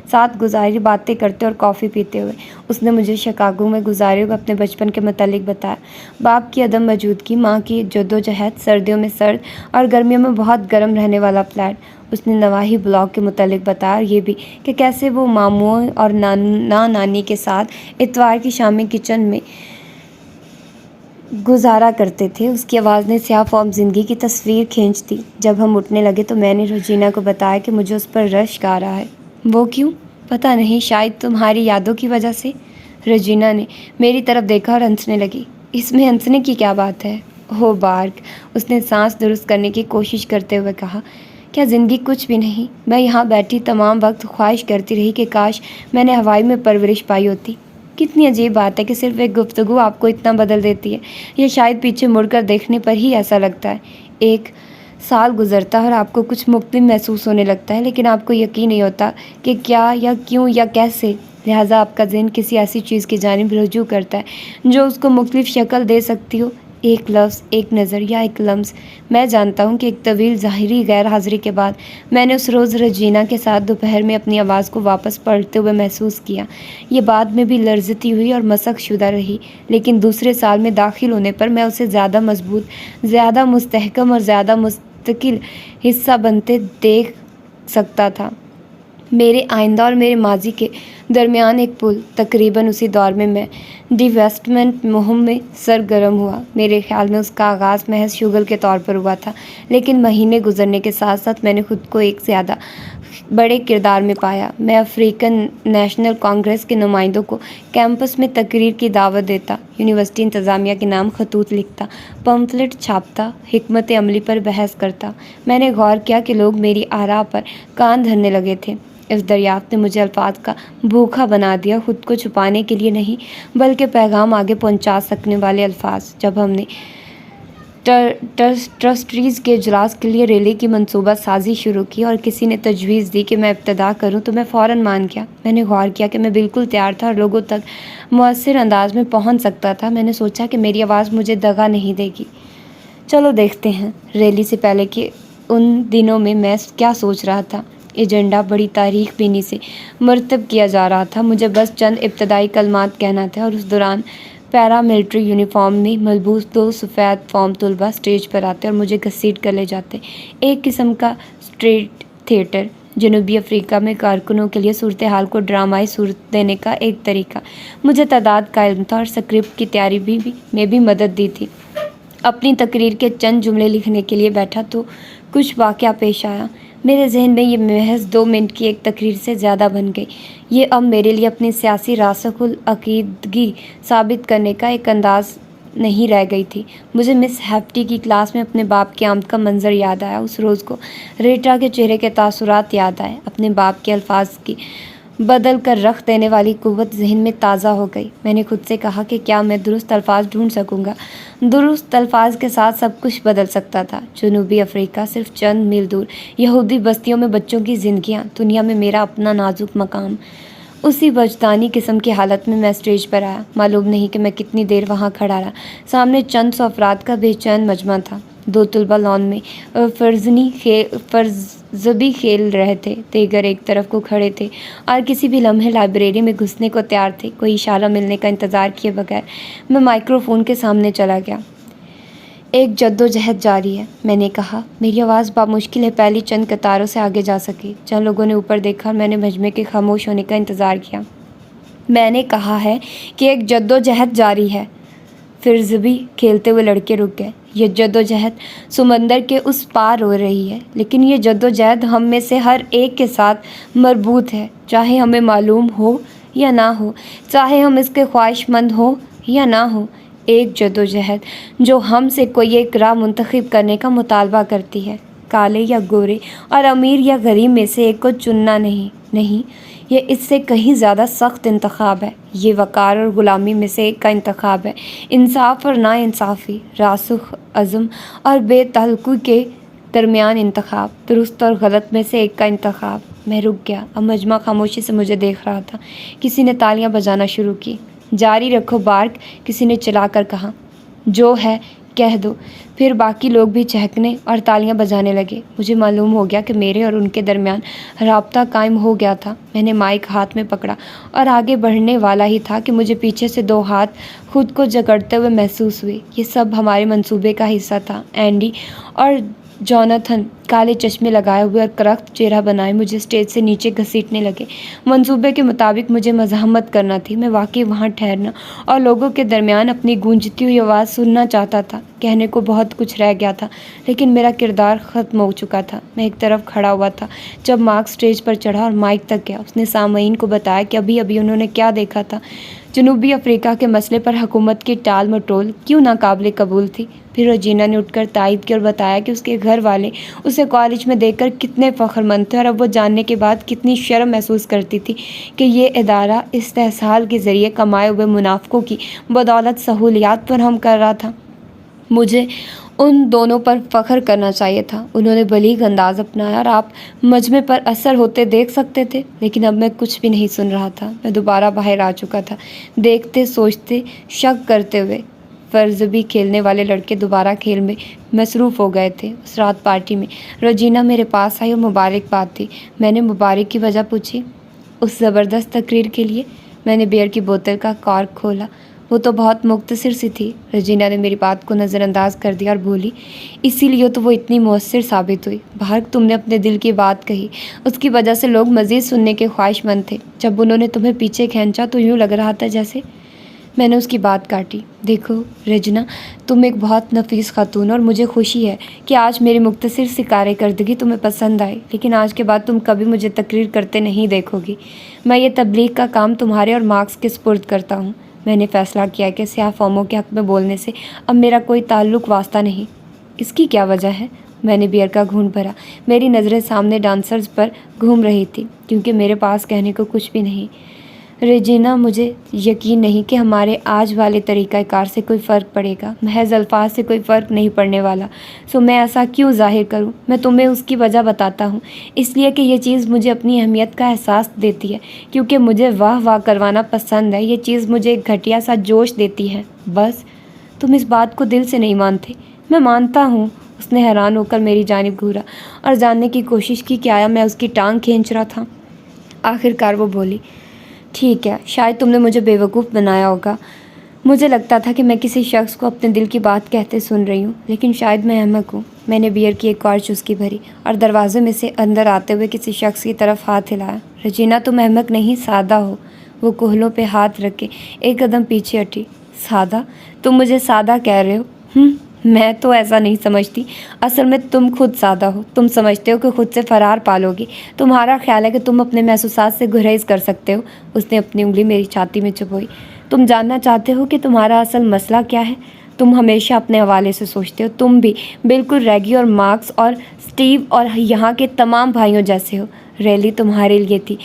A: ساتھ گزاری باتیں کرتے اور کافی پیتے ہوئے۔ اس نے مجھے شکاگو میں گزارے ہوئے اپنے بچپن کے متعلق بتایا، باپ کی عدم موجودگی، ماں کی جدوجہد، سردیوں میں سرد اور گرمیوں میں بہت گرم رہنے والا فلیٹ۔ اس نے نواحی بلاک کے متعلق بتایا اور یہ بھی کہ کیسے وہ ماموں اور نانا نانی کے ساتھ اتوار کی شامیں کچن میں گزارا کرتے تھے۔ اس کی آواز نے سیاہ فام زندگی کی تصویر کھینچ دی۔ جب ہم اٹھنے لگے تو میں نے روجینا کو بتایا کہ مجھے اس پر رشک آ رہا ہے۔ وہ کیوں؟ پتہ نہیں، شاید تمہاری یادوں کی وجہ سے۔ روجینا نے میری طرف دیکھا اور ہنسنے لگی۔ اس میں ہنسنے کی کیا بات ہے؟ اوہ بارک، اس نے سانس درست کرنے کی کوشش کرتے ہوئے کہا، کیا زندگی کچھ بھی نہیں؟ میں یہاں بیٹھی تمام وقت خواہش کرتی رہی کہ کاش میں نے ہوائی میں پرورش پائی ہوتی۔ کتنی عجیب بات ہے کہ صرف ایک گفتگو آپ کو اتنا بدل دیتی ہے، یا شاید پیچھے مڑ کر دیکھنے پر ہی ایسا لگتا ہے۔ ایک سال گزرتا ہے اور آپ کو کچھ مختلف محسوس ہونے لگتا ہے، لیکن آپ کو یقین نہیں ہوتا کہ کیا یا کیوں یا کیسے، لہٰذا آپ کا ذہن کسی ایسی چیز کی جانب رجوع کرتا ہے جو اس کو مختلف شکل دے سکتی ہو، ایک لفظ، ایک نظر یا ایک لمس۔ میں جانتا ہوں کہ ایک طویل ظاہری غیر حاضری کے بعد میں نے اس روز رجینا کے ساتھ دوپہر میں اپنی آواز کو واپس پڑھتے ہوئے محسوس کیا۔ یہ بعد میں بھی لرزتی ہوئی اور مسخ شدہ رہی، لیکن دوسرے سال میں داخل ہونے پر میں اسے زیادہ مضبوط، زیادہ مستحکم اور زیادہ مستقل حصہ بنتے دیکھ سکتا تھا۔ میرے آئندہ اور میرے ماضی کے درمیان ایک پل۔ تقریباً اسی دور میں ڈی ویسٹمنٹ مہم میں سرگرم ہوا۔ میرے خیال میں اس کا آغاز محض شغل کے طور پر ہوا تھا، لیکن مہینے گزرنے کے ساتھ ساتھ میں نے خود کو ایک زیادہ بڑے کردار میں پایا۔ میں افریقن نیشنل کانگریس کے نمائندوں کو کیمپس میں تقریر کی دعوت دیتا، یونیورسٹی انتظامیہ کے نام خطوط لکھتا، پمفلٹ چھاپتا، حکمت عملی پر بحث کرتا۔ میں نے غور کیا کہ لوگ میری آراء پر کان دھرنے لگے تھے۔ اس دریافت نے مجھے الفاظ کا بھوکھا بنا دیا، خود کو چھپانے کے لیے نہیں بلکہ پیغام آگے پہنچا سکنے والے الفاظ۔ جب ہم نے ٹرسٹیز کے اجلاس کے لیے ریلی کی منصوبہ سازی شروع کی اور کسی نے تجویز دی کہ میں ابتدا کروں تو میں فوراً مان گیا۔ میں نے غور کیا کہ میں بالکل تیار تھا اور لوگوں تک مؤثر انداز میں پہنچ سکتا تھا۔ میں نے سوچا کہ میری آواز مجھے دغا نہیں دے گی۔ چلو دیکھتے ہیں۔ ریلی سے پہلے کہ ان دنوں میں کیا سوچ رہا تھا۔ ایجنڈا بڑی تاریخ بینی سے مرتب کیا جا رہا تھا۔ مجھے بس چند ابتدائی کلمات کہنا تھے اور اس دوران پیراملٹری یونیفارم میں ملبوس 2 سفید فام طلباء اسٹیج پر آتے اور مجھے گھسیٹ کر لے جاتے۔ ایک قسم کا اسٹریٹ تھیٹر، جنوبی افریقہ میں کارکنوں کے لیے صورتحال کو ڈرامائی صورت دینے کا ایک طریقہ۔ مجھے تعداد کا علم تھا اور اسکرپٹ کی تیاری میں بھی مدد دی تھی۔ اپنی تقریر کے چند جملے لکھنے کے لیے بیٹھا تو کچھ واقعہ پیش آیا۔ میرے ذہن میں یہ محض 2 منٹ کی ایک تقریر سے زیادہ بن گئی۔ یہ اب میرے لیے اپنی سیاسی راسخ العقیدگی ثابت کرنے کا ایک انداز نہیں رہ گئی تھی۔ مجھے مس ہیپٹی کی کلاس میں اپنے باپ کی آمد کا منظر یاد آیا۔ اس روز کو ریٹا کے چہرے کے تاثرات یاد آئے۔ اپنے باپ کے الفاظ کی بدل کر رکھ دینے والی قوت ذہن میں تازہ ہو گئی۔ میں نے خود سے کہا کہ کیا میں درست الفاظ ڈھونڈ سکوں گا؟ درست الفاظ کے ساتھ سب کچھ بدل سکتا تھا۔ جنوبی افریقہ، صرف چند میل دور، یہودی بستیوں میں بچوں کی زندگیاں، دنیا میں میرا اپنا نازک مقام۔ اسی وجدانی قسم کی حالت میں اسٹیج پر آیا۔ معلوم نہیں کہ میں کتنی دیر وہاں کھڑا رہا۔ سامنے چند سو افراد کا بے چین مجمع تھا۔ 2 طلباء لان میں فرزبی کھیل رہے تھے، دیگر ایک طرف کو کھڑے تھے اور کسی بھی لمحے لائبریری میں گھسنے کو تیار تھے۔ کوئی اشارہ ملنے کا انتظار کیے بغیر میں مائکروفون کے سامنے چلا گیا۔ ایک جدوجہد جاری ہے، میں نے کہا۔ میری آواز بامشکل ہے پہلی چند قطاروں سے آگے جا سکی۔ چند لوگوں نے اوپر دیکھا اور میں نے مجمع کے خاموش ہونے کا انتظار کیا۔ میں نے کہا ہے کہ ایک جدوجہد جاری ہے۔ فرزبی کھیلتے ہوئے لڑکے رک گئے۔ یہ جدوجہد سمندر کے اس پار ہو رہی ہے، لیکن یہ جدوجہد ہم میں سے ہر ایک کے ساتھ مربوط ہے، چاہے ہمیں معلوم ہو یا نہ ہو، چاہے ہم اس کے خواہش مند ہوں یا نہ ہوں۔ ایک جدوجہد جو ہم سے کوئی ایک راہ منتخب کرنے کا مطالبہ کرتی ہے، کالے یا گورے اور امیر یا غریب میں سے ایک کو چننا نہیں، یہ اس سے کہیں زیادہ سخت انتخاب ہے۔ یہ وقار اور غلامی میں سے ایک کا انتخاب ہے، انصاف اور نا انصافی، راسخ عزم اور بے تعلقی کے درمیان انتخاب، درست اور غلط میں سے ایک کا انتخاب۔ میں رک گیا۔ اب مجمع خاموشی سے مجھے دیکھ رہا تھا۔ کسی نے تالیاں بجانا شروع کی۔ جاری رکھو بارک، کسی نے چلا کر کہا۔ جو ہے کہہ دو۔ پھر باقی لوگ بھی چہکنے اور تالیاں بجانے لگے۔ مجھے معلوم ہو گیا کہ میرے اور ان کے درمیان رابطہ قائم ہو گیا تھا۔ میں نے مائک ہاتھ میں پکڑا اور آگے بڑھنے والا ہی تھا کہ مجھے پیچھے سے 2 ہاتھ خود کو جکڑتے ہوئے محسوس ہوئے۔ یہ سب ہمارے منصوبے کا حصہ تھا۔ اینڈی اور جوناتھن کالے چشمے لگائے ہوئے اور کرخت چہرہ بنائے مجھے اسٹیج سے نیچے گھسیٹنے لگے۔ منصوبے کے مطابق مجھے مزاحمت کرنا تھی۔ میں واقعی وہاں ٹھہرنا اور لوگوں کے درمیان اپنی گونجتی ہوئی آواز سننا چاہتا تھا۔ کہنے کو بہت کچھ رہ گیا تھا، لیکن میرا کردار ختم ہو چکا تھا۔ میں ایک طرف کھڑا ہوا تھا جب مارک اسٹیج پر چڑھا اور مائک تک گیا۔ اس نے سامعین کو بتایا کہ ابھی انہوں نے کیا دیکھا تھا۔ جنوبی افریقہ کے مسئلے پر حکومت کی ٹال مٹول کیوں ناقابل قبول تھی۔ پھر رجینا نے اٹھ کر تائید کی اور بتایا کہ اس کے گھر والے اسے کالج میں دیکھ کر کتنے فخر مند تھے اور اب وہ جاننے کے بعد کتنی شرم محسوس کرتی تھی کہ یہ ادارہ استحصال کے ذریعے کمائے ہوئے منافقوں کی بدولت سہولیات فراہم کر رہا تھا۔ مجھے ان دونوں پر فخر کرنا چاہیے تھا۔ انہوں نے بلیغ انداز اپنایا اور آپ مجمع پر اثر ہوتے دیکھ سکتے تھے، لیکن اب میں کچھ بھی نہیں سن رہا تھا۔ میں دوبارہ باہر آ چکا تھا، دیکھتے، سوچتے، شک کرتے ہوئے۔ فرزبی کھیلنے والے لڑکے دوبارہ کھیل میں مصروف ہو گئے تھے۔ اس رات پارٹی میں رجینا میرے پاس آئی اور مبارکباد دی۔ میں نے مبارک کی وجہ پوچھی۔ اس زبردست تقریر کے لیے۔ میں نے بیئر کی بوتل کا کارک کھولا۔ وہ تو بہت مختصر سی تھی۔ رجینا نے میری بات کو نظر انداز کر دیا اور بولی، اسی لیے تو وہ اتنی مؤثر ثابت ہوئی۔ بارک، تم نے اپنے دل کی بات کہی، اس کی وجہ سے لوگ مزید سننے کے خواہش مند تھے۔ جب انہوں نے تمہیں پیچھے کھینچا تو یوں لگ رہا تھا جیسے… میں نے اس کی بات کاٹی۔ دیکھو رجنا، تم ایک بہت نفیس خاتون ہو اور مجھے خوشی ہے کہ آج میری مختصر سی کارکردگی تمہیں پسند آئی، لیکن آج کے بعد تم کبھی مجھے تقریر کرتے نہیں دیکھو گی۔ میں یہ تبلیغ کا کام تمہارے اور مارکس کے سپرد کرتا ہوں۔ میں نے فیصلہ کیا کہ سیاہ فاموں کے حق میں بولنے سے اب میرا کوئی تعلق واسطہ نہیں۔ اس کی کیا وجہ ہے؟ میں نے بیئر کا گھونٹ بھرا۔ میری نظریں سامنے ڈانسرز پر گھوم رہی تھی، کیونکہ میرے پاس کہنے کو کچھ بھی نہیں۔ رجینا، مجھے یقین نہیں کہ ہمارے آج والے طریقہ کار سے کوئی فرق پڑے گا۔ محض الفاظ سے کوئی فرق نہیں پڑنے والا، سو میں ایسا کیوں ظاہر کروں؟ میں تمہیں اس کی وجہ بتاتا ہوں، اس لیے کہ یہ چیز مجھے اپنی اہمیت کا احساس دیتی ہے، کیونکہ مجھے واہ واہ کروانا پسند ہے۔ یہ چیز مجھے ایک گھٹیا سا جوش دیتی ہے۔ بس تم اس بات کو دل سے نہیں مانتے؟ میں مانتا ہوں۔ اس نے حیران ہو کر میری جانب گھورا اور جاننے کی کوشش کی کہ آیا میں اس کی ٹانگ کھینچ رہا تھا۔ آخر کار وہ بولی، ٹھیک ہے، شاید تم نے مجھے بیوقوف بنایا ہوگا۔ مجھے لگتا تھا کہ میں کسی شخص کو اپنے دل کی بات کہتے سن رہی ہوں، لیکن شاید میں احمق ہوں۔ میں نے بیئر کی ایک اور چسکی بھری اور دروازے میں سے اندر آتے ہوئے کسی شخص کی طرف ہاتھ ہلایا۔ رجینا، تم احمق نہیں، سادہ ہو۔ وہ کوہلوں پہ ہاتھ رکھ کے ایک قدم پیچھے ہٹی۔ سادہ؟ تم مجھے سادہ کہہ رہے ہو؟ میں تو ایسا نہیں سمجھتی۔ اصل میں تم خود سادہ ہو۔ تم سمجھتے ہو کہ خود سے فرار پالو گی۔ تمہارا خیال ہے کہ تم اپنے محسوسات سے گریز کر سکتے ہو۔ اس نے اپنی انگلی میری چھاتی میں چبوئی۔ تم جاننا چاہتے ہو کہ تمہارا اصل مسئلہ کیا ہے؟ تم ہمیشہ اپنے حوالے سے سوچتے ہو۔ تم بھی بالکل ریگی اور مارکس اور سٹیو اور یہاں کے تمام بھائیوں جیسے ہو۔ ریلی تمہارے لیے تھی،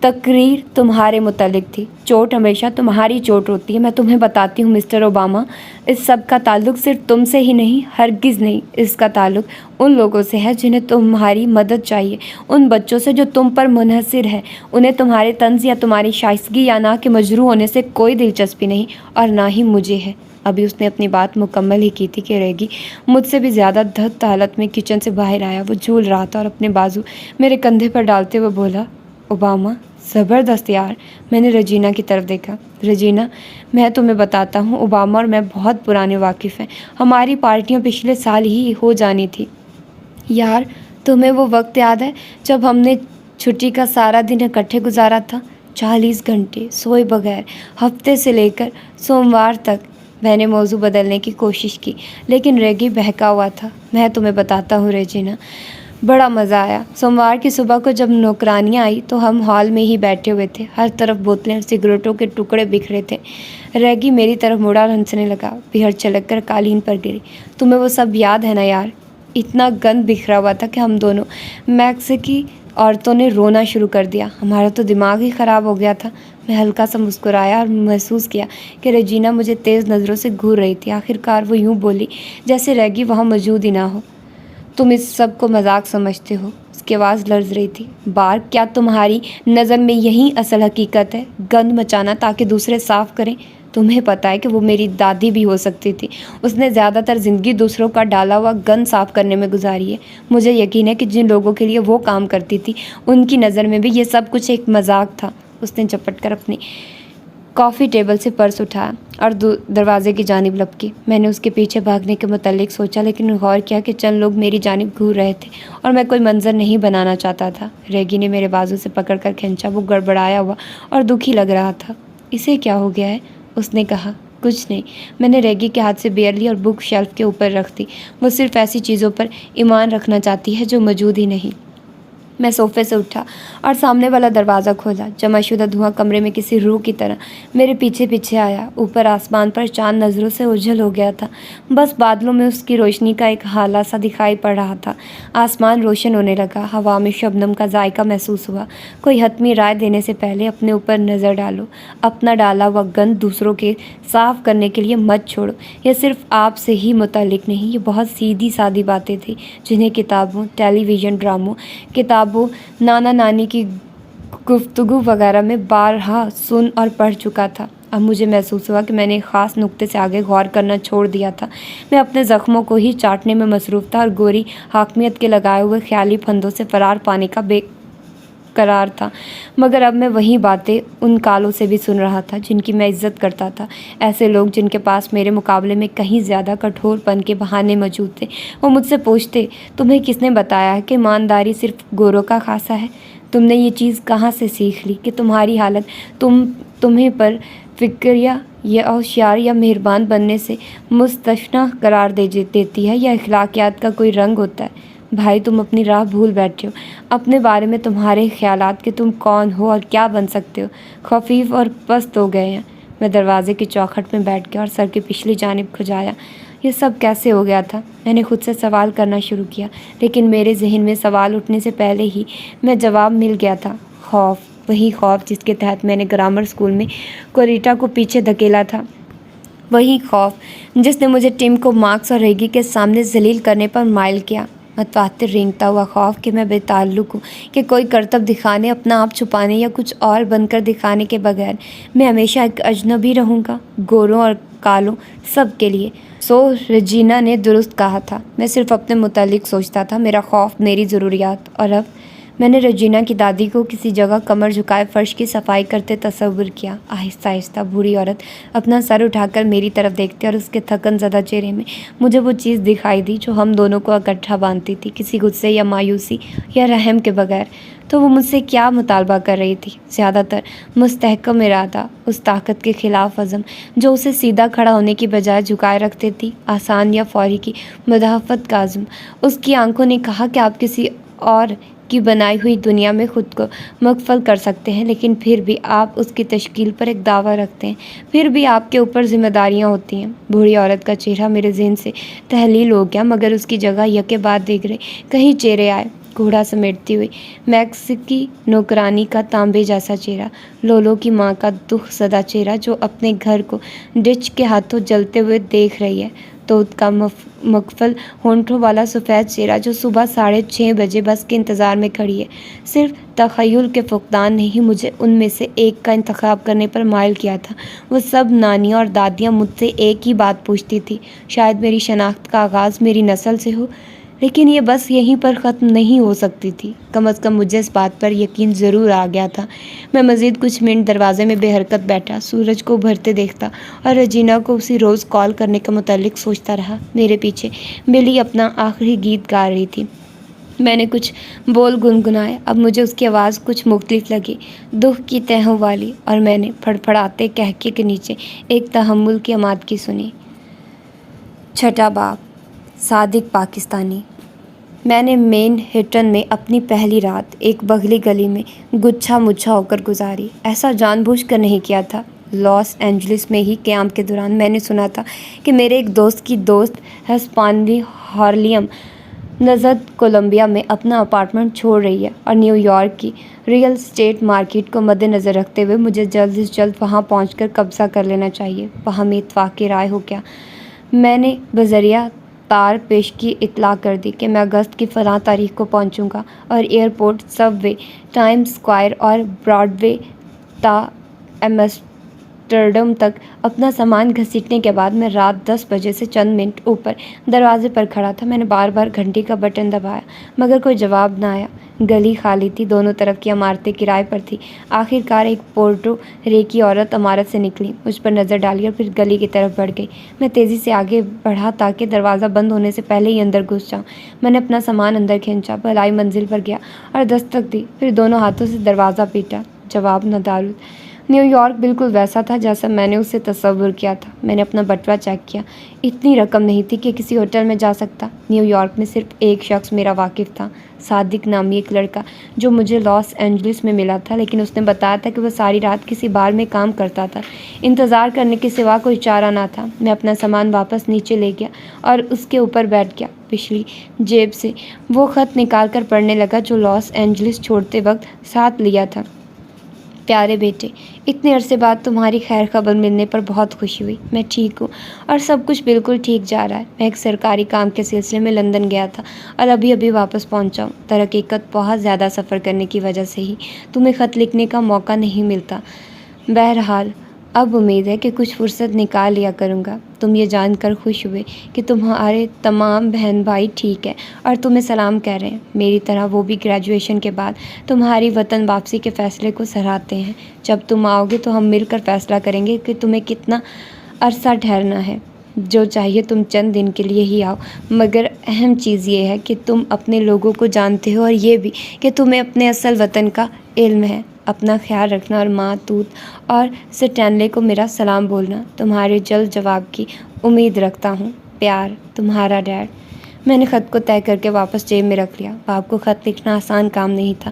A: تقریر تمہارے متعلق تھی، چوٹ ہمیشہ تمہاری چوٹ ہوتی ہے۔ میں تمہیں بتاتی ہوں مسٹر اوباما، اس سب کا تعلق صرف تم سے ہی نہیں، ہرگز نہیں۔ اس کا تعلق ان لوگوں سے ہے جنہیں تمہاری مدد چاہیے، ان بچوں سے جو تم پر منحصر ہے۔ انہیں تمہارے طنز یا تمہاری شائستگی یا نہ کے مجروح ہونے سے کوئی دلچسپی نہیں، اور نہ ہی مجھے ہے۔ ابھی اس نے اپنی بات مکمل ہی کی تھی کہ ریگی مجھ سے بھی زیادہ دھت حالت میں کچن سے باہر آیا۔ وہ جھول رہا تھا اور اپنے بازو میرے کندھے پر ڈالتے ہوئے بولا، اوباما، زبردست یار۔ میں نے رجینا کی طرف دیکھا۔ رجینا، میں تمہیں بتاتا ہوں، اوباما اور میں بہت پرانے واقف ہیں۔ ہماری پارٹیاں پچھلے سال ہی ہو جانی تھی۔ یار، تمہیں وہ وقت یاد ہے جب ہم نے چھٹی کا سارا دن اکٹھے گزارا تھا؟ 40 گھنٹے سوئے بغیر، ہفتے سے لے کر سوموار تک۔ میں نے موضوع بدلنے کی کوشش کی، لیکن ریگی بہکا ہوا تھا۔ میں تمہیں بتاتا ہوں رجینا، بڑا مزہ آیا۔ سوموار کی صبح کو جب نوکرانیاں آئی تو ہم ہال میں ہی بیٹھے ہوئے تھے، ہر طرف بوتلیں اور سگریٹوں کے ٹکڑے بکھرے تھے۔ ریگی میری طرف مڑا اور ہنسنے لگا۔ بیئر چھلک کر قالین پر گری۔ تمہیں وہ سب یاد ہے نا یار؟ اتنا گند بکھرا ہوا تھا کہ ہم دونوں میکسیکی عورتوں نے رونا شروع کر دیا۔ ہمارا تو دماغ ہی خراب ہو گیا تھا۔ میں ہلکا سا مسکرایا اور محسوس کیا کہ رجینا مجھے تیز نظروں سے گھور رہی تھی۔ آخر کار وہ یوں بولی جیسے ریگی وہاں موجود ہی نہ ہو۔ تم اس سب کو مذاق سمجھتے ہو؟ اس کی آواز لرز رہی تھی۔ بار کیا تمہاری نظر میں یہی اصل حقیقت ہے؟ گند مچانا تاکہ دوسرے صاف کریں؟ تمہیں پتہ ہے کہ وہ میری دادی بھی ہو سکتی تھی۔ اس نے زیادہ تر زندگی دوسروں کا ڈالا ہوا گند صاف کرنے میں گزاری ہے۔ مجھے یقین ہے کہ جن لوگوں کے لیے وہ کام کرتی تھی ان کی نظر میں بھی یہ سب کچھ ایک مذاق تھا۔ اس نے جھپٹ کر اپنی کافی ٹیبل سے پرس اٹھایا اور دروازے کی جانب لپکی۔ میں نے اس کے پیچھے بھاگنے کے متعلق سوچا، لیکن غور کیا کہ چند لوگ میری جانب گھور رہے تھے اور میں کوئی منظر نہیں بنانا چاہتا تھا۔ ریگی نے میرے بازو سے پکڑ کر کھینچا۔ وہ گڑبڑایا ہوا اور دکھی لگ رہا تھا۔ اسے کیا ہو گیا ہے؟ اس نے کہا۔ کچھ نہیں۔ میں نے ریگی کے ہاتھ سے بیئر لی اور بک شیلف کے اوپر رکھ دی۔ وہ صرف ایسی چیزوں پر ایمان رکھنا چاہتی ہے جو موجود ہی نہیں۔ میں صوفے سے اٹھا اور سامنے والا دروازہ کھولا۔ جمع شدہ دھواں کمرے میں کسی روح کی طرح میرے پیچھے پیچھے آیا۔ اوپر آسمان پر چاند نظروں سے اوجھل ہو گیا تھا۔ بس بادلوں میں اس کی روشنی کا ایک ہالہ سا دکھائی پڑ رہا تھا۔ آسمان روشن ہونے لگا۔ ہوا میں شبنم کا ذائقہ محسوس ہوا۔ کوئی حتمی رائے دینے سے پہلے اپنے اوپر نظر ڈالو۔ اپنا ڈالا ہوا گند دوسروں کے صاف کرنے کے لیے مت چھوڑو۔ یہ صرف آپ سے ہی متعلق نہیں، یہ بہت سیدھی سادی باتیں تھیں جنہیں کتابوں، ٹیلی ویژن ڈراموں، کتابوں، نانا نانی کی گفتگو وغیرہ میں بارہا سن اور پڑھ چکا تھا۔ اب مجھے محسوس ہوا کہ میں نے ایک خاص نقطے سے آگے غور کرنا چھوڑ دیا تھا۔ میں اپنے زخموں کو ہی چاٹنے میں مصروف تھا اور گوری حاکمیت کے لگائے ہوئے خیالی پھندوں سے فرار پانے کا بے قرار تھا۔ مگر اب میں وہی باتیں ان کالوں سے بھی سن رہا تھا جن کی میں عزت کرتا تھا۔ ایسے لوگ جن کے پاس میرے مقابلے میں کہیں زیادہ کٹھور پن کے بہانے موجود تھے۔ وہ مجھ سے پوچھتے، تمہیں کس نے بتایا ہے کہ ایمانداری صرف گوروں کا خاصہ ہے؟ تم نے یہ چیز کہاں سے سیکھ لی کہ تمہاری حالت تمہیں پر فکریہ یا ہوشیار یا مہربان بننے سے مستثنیٰ قرار دیتی ہے، یا اخلاقیات کا کوئی رنگ ہوتا ہے؟ بھائی، تم اپنی راہ بھول بیٹھے ہو۔ اپنے بارے میں تمہارے خیالات کہ تم کون ہو اور کیا بن سکتے ہو خفیف اور پست ہو گئے ہیں۔ میں دروازے کی چوکھٹ میں بیٹھ گیا اور سر کی پچھلی جانب کھجایا۔ یہ سب کیسے ہو گیا تھا؟ میں نے خود سے سوال کرنا شروع کیا، لیکن میرے ذہن میں سوال اٹھنے سے پہلے ہی میں جواب مل گیا تھا۔ خوف، وہی خوف جس کے تحت میں نے گرامر اسکول میں کوریٹا کو پیچھے دھکیلا تھا، وہی خوف جس نے مجھے ٹم کو مارکس اور ریگی کے سامنے ذلیل کرنے پر مائل کیا۔ متواتر رینگتا ہوا خوف کہ میں بے تعلق ہوں، کہ کوئی کرتب دکھانے، اپنا آپ چھپانے یا کچھ اور بن کر دکھانے کے بغیر میں ہمیشہ ایک اجنبی رہوں گا، گوروں اور کالوں سب کے لیے۔ رجینا نے درست کہا تھا۔ میں صرف اپنے متعلق سوچتا تھا، میرا خوف، میری ضروریات۔ اور اب میں نے رجینا کی دادی کو کسی جگہ کمر جھکائے فرش کی صفائی کرتے تصور کیا۔ آہستہ آہستہ بوڑھی عورت اپنا سر اٹھا کر میری طرف دیکھتے اور اس کے تھکن زدہ چہرے میں مجھے وہ چیز دکھائی دی جو ہم دونوں کو اکٹھا باندھتی تھی، کسی غصے یا مایوسی یا رحم کے بغیر۔ تو وہ مجھ سے کیا مطالبہ کر رہی تھی؟ زیادہ تر مستحکم ارادہ، اس طاقت کے خلاف عزم جو اسے سیدھا کھڑا ہونے کی بجائے جھکائے رکھتی تھی، آسان یا فوری کی مدافعت کا عزم۔ اس کی آنکھوں نے کہا کہ آپ کسی اور کی بنائی ہوئی دنیا میں خود کو مغفل کر سکتے ہیں، لیکن پھر بھی آپ اس کی تشکیل پر ایک دعویٰ رکھتے ہیں، پھر بھی آپ کے اوپر ذمہ داریاں ہوتی ہیں۔ بوڑھی عورت کا چہرہ میرے ذہن سے تحلیل ہو گیا، مگر اس کی جگہ یکے بعد دیگرے کئی چہرے آئے۔ گھوڑا سمیٹتی ہوئی میکس کی نوکرانی کا تانبے جیسا چہرہ، لولو کی ماں کا دکھ زدہ چہرہ جو اپنے گھر کو ڈچ کے ہاتھوں جلتے ہوئے دیکھ رہی ہے، توت کا مقفل ہونٹوں والا سفید چہرہ جو صبح 6:30 بجے بس کے انتظار میں کھڑی ہے۔ صرف تخیل کے فقدان نے ہی مجھے ان میں سے ایک کا انتخاب کرنے پر مائل کیا تھا۔ وہ سب نانیاں اور دادیاں مجھ سے ایک ہی بات پوچھتی تھی۔ شاید میری شناخت کا آغاز میری نسل سے ہو، لیکن یہ بس یہیں پر ختم نہیں ہو سکتی تھی۔ کم از کم مجھے اس بات پر یقین ضرور آ گیا تھا۔ میں مزید کچھ منٹ دروازے میں بے حرکت بیٹھا، سورج کو ابھرتے دیکھتا اور رجینا کو اسی روز کال کرنے کے متعلق سوچتا رہا۔ میرے پیچھے بلی اپنا آخری گیت گا رہی تھی۔ میں نے کچھ بول گنگنائے۔ اب مجھے اس کی آواز کچھ مختلف لگی، دکھ کی تہوں والی، اور میں نے پھڑپھڑاتے قہقہے کے نیچے ایک تحمل کی عمادگی سنی۔ چھٹا باب، صادق پاکستانی۔ میں نے مین ہٹن میں اپنی پہلی رات ایک بغلی گلی میں گچھا مچھا ہو کر گزاری۔ ایسا جان بوجھ کر نہیں کیا تھا۔ لاس اینجلس میں ہی قیام کے دوران میں نے سنا تھا کہ میرے ایک دوست کی دوست ہسپانوی ہارلیم نژد کولمبیا میں اپنا اپارٹمنٹ چھوڑ رہی ہے، اور نیو یارک کی ریئل اسٹیٹ مارکیٹ کو مد نظر رکھتے ہوئے مجھے جلد از جلد وہاں پہنچ کر قبضہ کر لینا چاہیے۔ باہمی اتفاق کی رائے ہو گیا۔ میں نے بذریعہ تار پیش کی اطلاع کر دی کہ میں اگست کی فلاں تاریخ کو پہنچوں گا، اور ایئرپورٹ، سب وے، ٹائمز اسکوائر اور براڈ وے تا ایمسٹرڈم تک اپنا سامان گھسیٹنے کے بعد میں رات 10 بجے سے چند منٹ اوپر دروازے پر کھڑا تھا۔ میں نے بار بار گھنٹی کا بٹن دبایا مگر کوئی جواب نہ آیا۔ گلی خالی تھی، دونوں طرف کی عمارتیں کرائے پر تھیں۔ آخر کار ایک پورٹو ریکی عورت عمارت سے نکلی، مجھ پر نظر ڈالی اور پھر گلی کی طرف بڑھ گئی۔ میں تیزی سے آگے بڑھا تاکہ دروازہ بند ہونے سے پہلے ہی اندر گھس جاؤں۔ میں نے اپنا سامان اندر کھینچا، بھلائی منزل پر گیا اور دستک دی، پھر دونوں ہاتھوں سے دروازہ پیٹا۔ جواب نہ دارد۔ نیو یارک بالکل ویسا تھا جیسا میں نے اسے تصور کیا تھا۔ میں نے اپنا بٹوا چیک کیا، اتنی رقم نہیں تھی کہ کسی ہوٹل میں جا سکتا۔ نیو یارک میں صرف ایک شخص میرا واقف تھا، صادق نامی ایک لڑکا جو مجھے لاس اینجلس میں ملا تھا، لیکن اس نے بتایا تھا کہ وہ ساری رات کسی بار میں کام کرتا تھا۔ انتظار کرنے کے سوا کوئی چارہ نہ تھا۔ میں اپنا سامان واپس نیچے لے گیا اور اس کے اوپر بیٹھ گیا۔ پچھلی جیب سے وہ خط نکال کر پڑھنے لگا جو لاس اینجلس چھوڑتے وقت ساتھ لیا تھا۔ پیارے بیٹے، اتنے عرصے بعد تمہاری خیر خبر ملنے پر بہت خوشی ہوئی۔ میں ٹھیک ہوں اور سب کچھ بالکل ٹھیک جا رہا ہے۔ میں ایک سرکاری کام کے سلسلے میں لندن گیا تھا اور ابھی واپس پہنچا ہوں۔ درحقیقت بہت زیادہ سفر کرنے کی وجہ سے ہی تمہیں خط لکھنے کا موقع نہیں ملتا۔ بہرحال اب امید ہے کہ کچھ فرصت نکال لیا کروں گا۔ تم یہ جان کر خوش ہوئے کہ تمہارے تمام بہن بھائی ٹھیک ہیں اور تمہیں سلام کہہ رہے ہیں۔ میری طرح وہ بھی گریجویشن کے بعد تمہاری وطن واپسی کے فیصلے کو سراہتے ہیں۔ جب تم آؤ گے تو ہم مل کر فیصلہ کریں گے کہ تمہیں کتنا عرصہ ٹھہرنا ہے۔ جو چاہیے تم چند دن کے لیے ہی آؤ، مگر اہم چیز یہ ہے کہ تم اپنے لوگوں کو جانتے ہو اور یہ بھی کہ تمہیں اپنے اصل وطن کا علم ہے۔ اپنا خیال رکھنا اور ماں توت اور سٹینلے کو میرا سلام بولنا۔ تمہارے جلد جواب کی امید رکھتا ہوں۔ پیار، تمہارا ڈیڈ۔ میں نے خط کو طے کر کے واپس جیب میں رکھ لیا۔ باپ کو خط لکھنا آسان کام نہیں تھا۔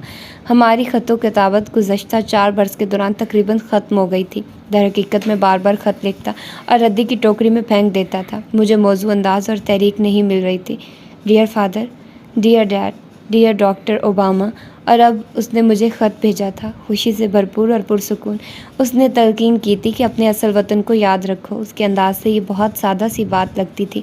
A: ہماری خط و کتابت گزشتہ 4 برس کے دوران تقریباً ختم ہو گئی تھی۔ درحقیقت میں بار بار خط لکھتا اور ردی کی ٹوکری میں پھینک دیتا تھا۔ مجھے موضوع انداز اور تحریک نہیں مل رہی تھی۔ Dear father, dear dad, dear doctor Obama, اور اب اس نے مجھے خط بھیجا تھا، خوشی سے بھرپور اور پرسکون۔ اس نے تلقین کی تھی کہ اپنے اصل وطن کو یاد رکھو۔ اس کے انداز سے یہ بہت سادہ سی بات لگتی تھی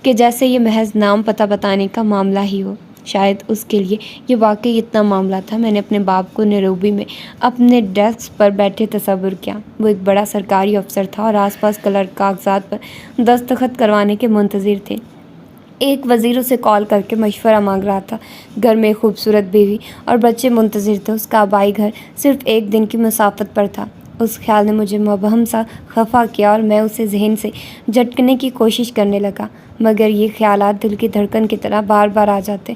A: کہ جیسے یہ محض نام پتہ بتانے کا معاملہ ہی ہو۔ شاید اس کے لیے یہ واقعی اتنا معاملہ تھا۔ میں نے اپنے باپ کو نیروبی میں اپنے ڈیسک پر بیٹھے تصور کیا۔ وہ ایک بڑا سرکاری افسر تھا اور آس پاس کلرک کاغذات پر دستخط کروانے کے منتظر تھے۔ ایک وزیر اسے کال کر کے مشورہ مانگ رہا تھا۔ گھر میں ایک خوبصورت بیوی اور بچے منتظر تھے۔ اس کا آبائی گھر صرف 1 دن کی مسافت پر تھا۔ اس خیال نے مجھے مبہم سا خفا کیا اور میں اسے ذہن سے جھٹکنے کی کوشش کرنے لگا، مگر یہ خیالات دل کی دھڑکن کی طرح بار بار آ جاتے۔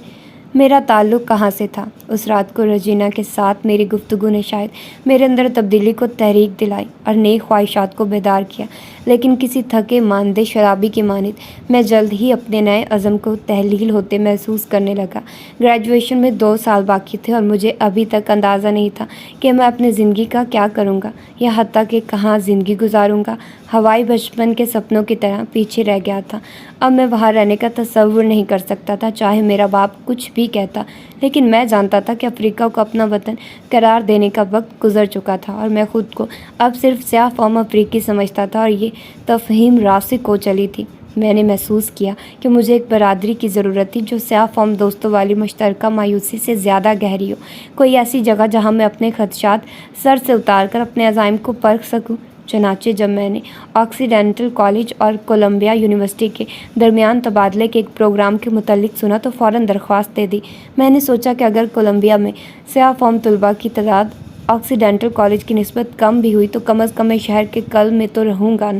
A: میرا تعلق کہاں سے تھا؟ اس رات کو رجینا کے ساتھ میری گفتگو نے شاید میرے اندر تبدیلی کو تحریک دلائی اور نئی خواہشات کو بیدار کیا، لیکن کسی تھکے ماندے شرابی کی مانند میں جلد ہی اپنے نئے عزم کو تحلیل ہوتے محسوس کرنے لگا۔ گریجویشن میں 2 سال باقی تھے اور مجھے ابھی تک اندازہ نہیں تھا کہ میں اپنی زندگی کا کیا کروں گا یا حتیٰ کہ کہاں زندگی گزاروں گا۔ ہوائی بچپن کے سپنوں کی طرح پیچھے رہ گیا تھا۔ اب میں وہاں رہنے کا تصور نہیں کر سکتا تھا، چاہے میرا باپ کچھ بھی کہتا، لیکن میں جانتا تھا کہ افریقہ کو اپنا وطن قرار دینے کا وقت گزر چکا تھا اور میں خود کو اب صرف سیاہ فام افریقی سمجھتا تھا، اور یہ تفہیم راسخ ہو چلی تھی۔ میں نے محسوس کیا کہ مجھے ایک برادری کی ضرورت تھی جو سیاہ فام دوستوں والی مشترکہ مایوسی سے زیادہ گہری ہو، کوئی ایسی جگہ جہاں میں اپنے خدشات سر سے اتار کر اپنے عزائم کو پرکھ سکوں۔ چنانچہ جب میں نے آکسیڈنٹل کالج اور کولمبیا یونیورسٹی کے درمیان تبادلے کے ایک پروگرام کے متعلق سنا تو فوراً درخواست دے دی۔ میں نے سوچا کہ اگر کولمبیا میں سیاہ فام طلباء کی تعداد آکسیڈنٹل کالج کی نسبت کم بھی ہوئی تو کم از کم میں شہر کے قلب میں تو رہوں گا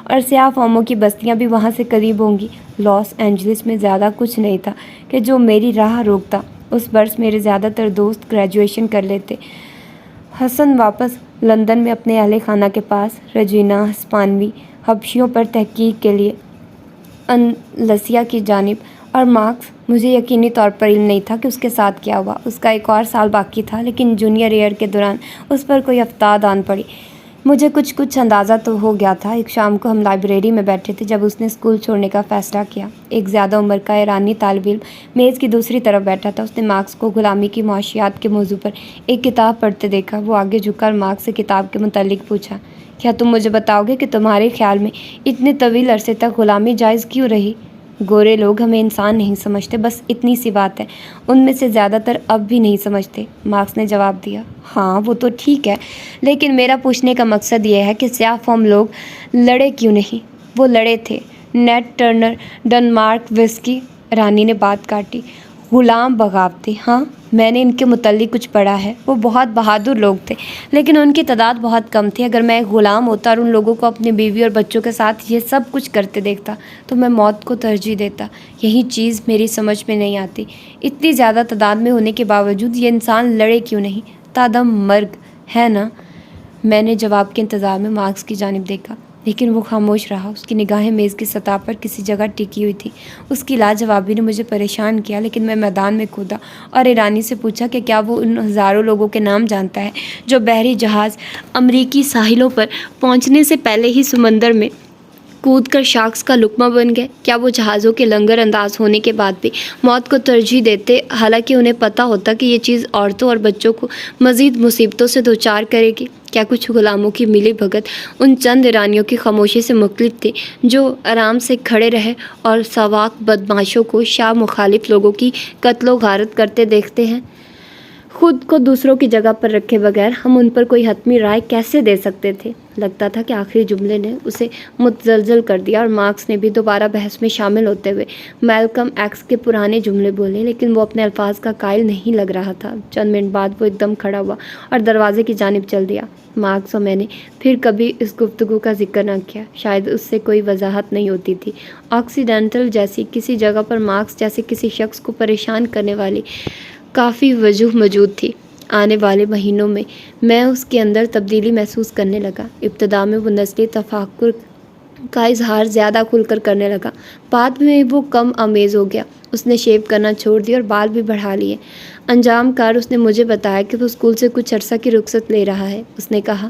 A: اور سیاہ فاموں کی بستیاں بھی وہاں سے قریب ہوں گی۔ لاس اینجلس میں زیادہ کچھ نہیں تھا کہ جو میری راہ روکتا۔ اس برس میرے زیادہ تر دوست گریجویشن کر لیتے۔ حسن واپس لندن میں اپنے اہل خانہ کے پاس رجینا ہسپانوی حبشیوں پر تحقیق کے لیے اندلسیا کی جانب، اور مارکس، مجھے یقینی طور پر علم نہیں تھا کہ اس کے ساتھ کیا ہوا۔ اس کا ایک اور سال باقی تھا، لیکن جونیئر ایئر کے دوران اس پر کوئی افتاد آن پڑی۔ مجھے کچھ اندازہ تو ہو گیا تھا۔ ایک شام کو ہم لائبریری میں بیٹھے تھے جب اس نے اسکول چھوڑنے کا فیصلہ کیا۔ ایک زیادہ عمر کا ایرانی طالب علم میز کی دوسری طرف بیٹھا تھا۔ اس نے مارکس کو غلامی کی معاشیات کے موضوع پر ایک کتاب پڑھتے دیکھا۔ وہ آگے جھک کر مارکس سے کتاب کے متعلق پوچھا، کیا تم مجھے بتاؤ گے کہ تمہارے خیال میں اتنے طویل عرصے تک غلامی جائز کیوں رہی؟ گورے لوگ ہمیں انسان نہیں سمجھتے، بس اتنی سی بات ہے۔ ان میں سے زیادہ تر اب بھی نہیں سمجھتے، مارکس نے جواب دیا۔ ہاں وہ تو ٹھیک ہے، لیکن میرا پوچھنے کا مقصد یہ ہے کہ سیاہ فام لوگ لڑے کیوں نہیں؟ وہ لڑے تھے، نیٹ ٹرنر، ڈنمارک وسکی، رانی نے بات کاٹی۔ غلام بغاوتیں؟ ہاں، میں نے ان کے متعلق کچھ پڑھا ہے۔ وہ بہت بہادر لوگ تھے، لیکن ان کی تعداد بہت کم تھی۔ اگر میں ایک غلام ہوتا اور ان لوگوں کو اپنی بیوی اور بچوں کے ساتھ یہ سب کچھ کرتے دیکھتا تو میں موت کو ترجیح دیتا۔ یہی چیز میری سمجھ میں نہیں آتی، اتنی زیادہ تعداد میں ہونے کے باوجود یہ انسان لڑے کیوں نہیں؟ تادم مرگ ہے نا؟ میں نے جواب کے انتظار میں مارکس کی جانب دیکھا، لیکن وہ خاموش رہا۔ اس کی نگاہیں میز کی سطح پر کسی جگہ ٹکی ہوئی تھیں۔ اس کی لاجوابی نے مجھے پریشان کیا، لیکن میں میدان میں کودا اور ایرانی سے پوچھا کہ کیا وہ ان ہزاروں لوگوں کے نام جانتا ہے جو بحری جہاز امریکی ساحلوں پر پہنچنے سے پہلے ہی سمندر میں کود کر شارکس کا لقمہ بن گئے؟ کیا وہ جہازوں کے لنگر انداز ہونے کے بعد بھی موت کو ترجیح دیتے، حالانکہ انہیں پتہ ہوتا کہ یہ چیز عورتوں اور بچوں کو مزید مصیبتوں سے دوچار کرے گی؟ کیا کچھ غلاموں کی ملی بھگت ان چند ایرانیوں کی خاموشی سے مختلف تھی جو آرام سے کھڑے رہے اور ساواک بدماشوں کو شاہ مخالف لوگوں کی قتل و غارت کرتے دیکھتے ہیں؟ خود کو دوسروں کی جگہ پر رکھے بغیر ہم ان پر کوئی حتمی رائے کیسے دے سکتے تھے؟ لگتا تھا کہ آخری جملے نے اسے متزلزل کر دیا، اور مارکس نے بھی دوبارہ بحث میں شامل ہوتے ہوئے میلکم ایکس کے پرانے جملے بولے، لیکن وہ اپنے الفاظ کا قائل نہیں لگ رہا تھا۔ چند منٹ بعد وہ ایک دم کھڑا ہوا اور دروازے کی جانب چل دیا۔ مارکس اور میں نے پھر کبھی اس گفتگو کا ذکر نہ کیا، شاید اس سے کوئی وضاحت نہیں ہوتی تھی۔ آکسیڈنٹل جیسی کسی جگہ پر مارکس جیسے کسی شخص کو پریشان کرنے والی کافی وجوہ موجود تھی۔ آنے والے مہینوں میں اس کے اندر تبدیلی محسوس کرنے لگا۔ ابتدا میں وہ نسلی تفاخر کا اظہار زیادہ کھل کر کرنے لگا، بعد میں وہ کم آمیز ہو گیا۔ اس نے شیو کرنا چھوڑ دیا اور بال بھی بڑھا لیے۔ انجام کار اس نے مجھے بتایا کہ وہ اسکول سے کچھ عرصہ کی رخصت لے رہا ہے۔ اس نے کہا،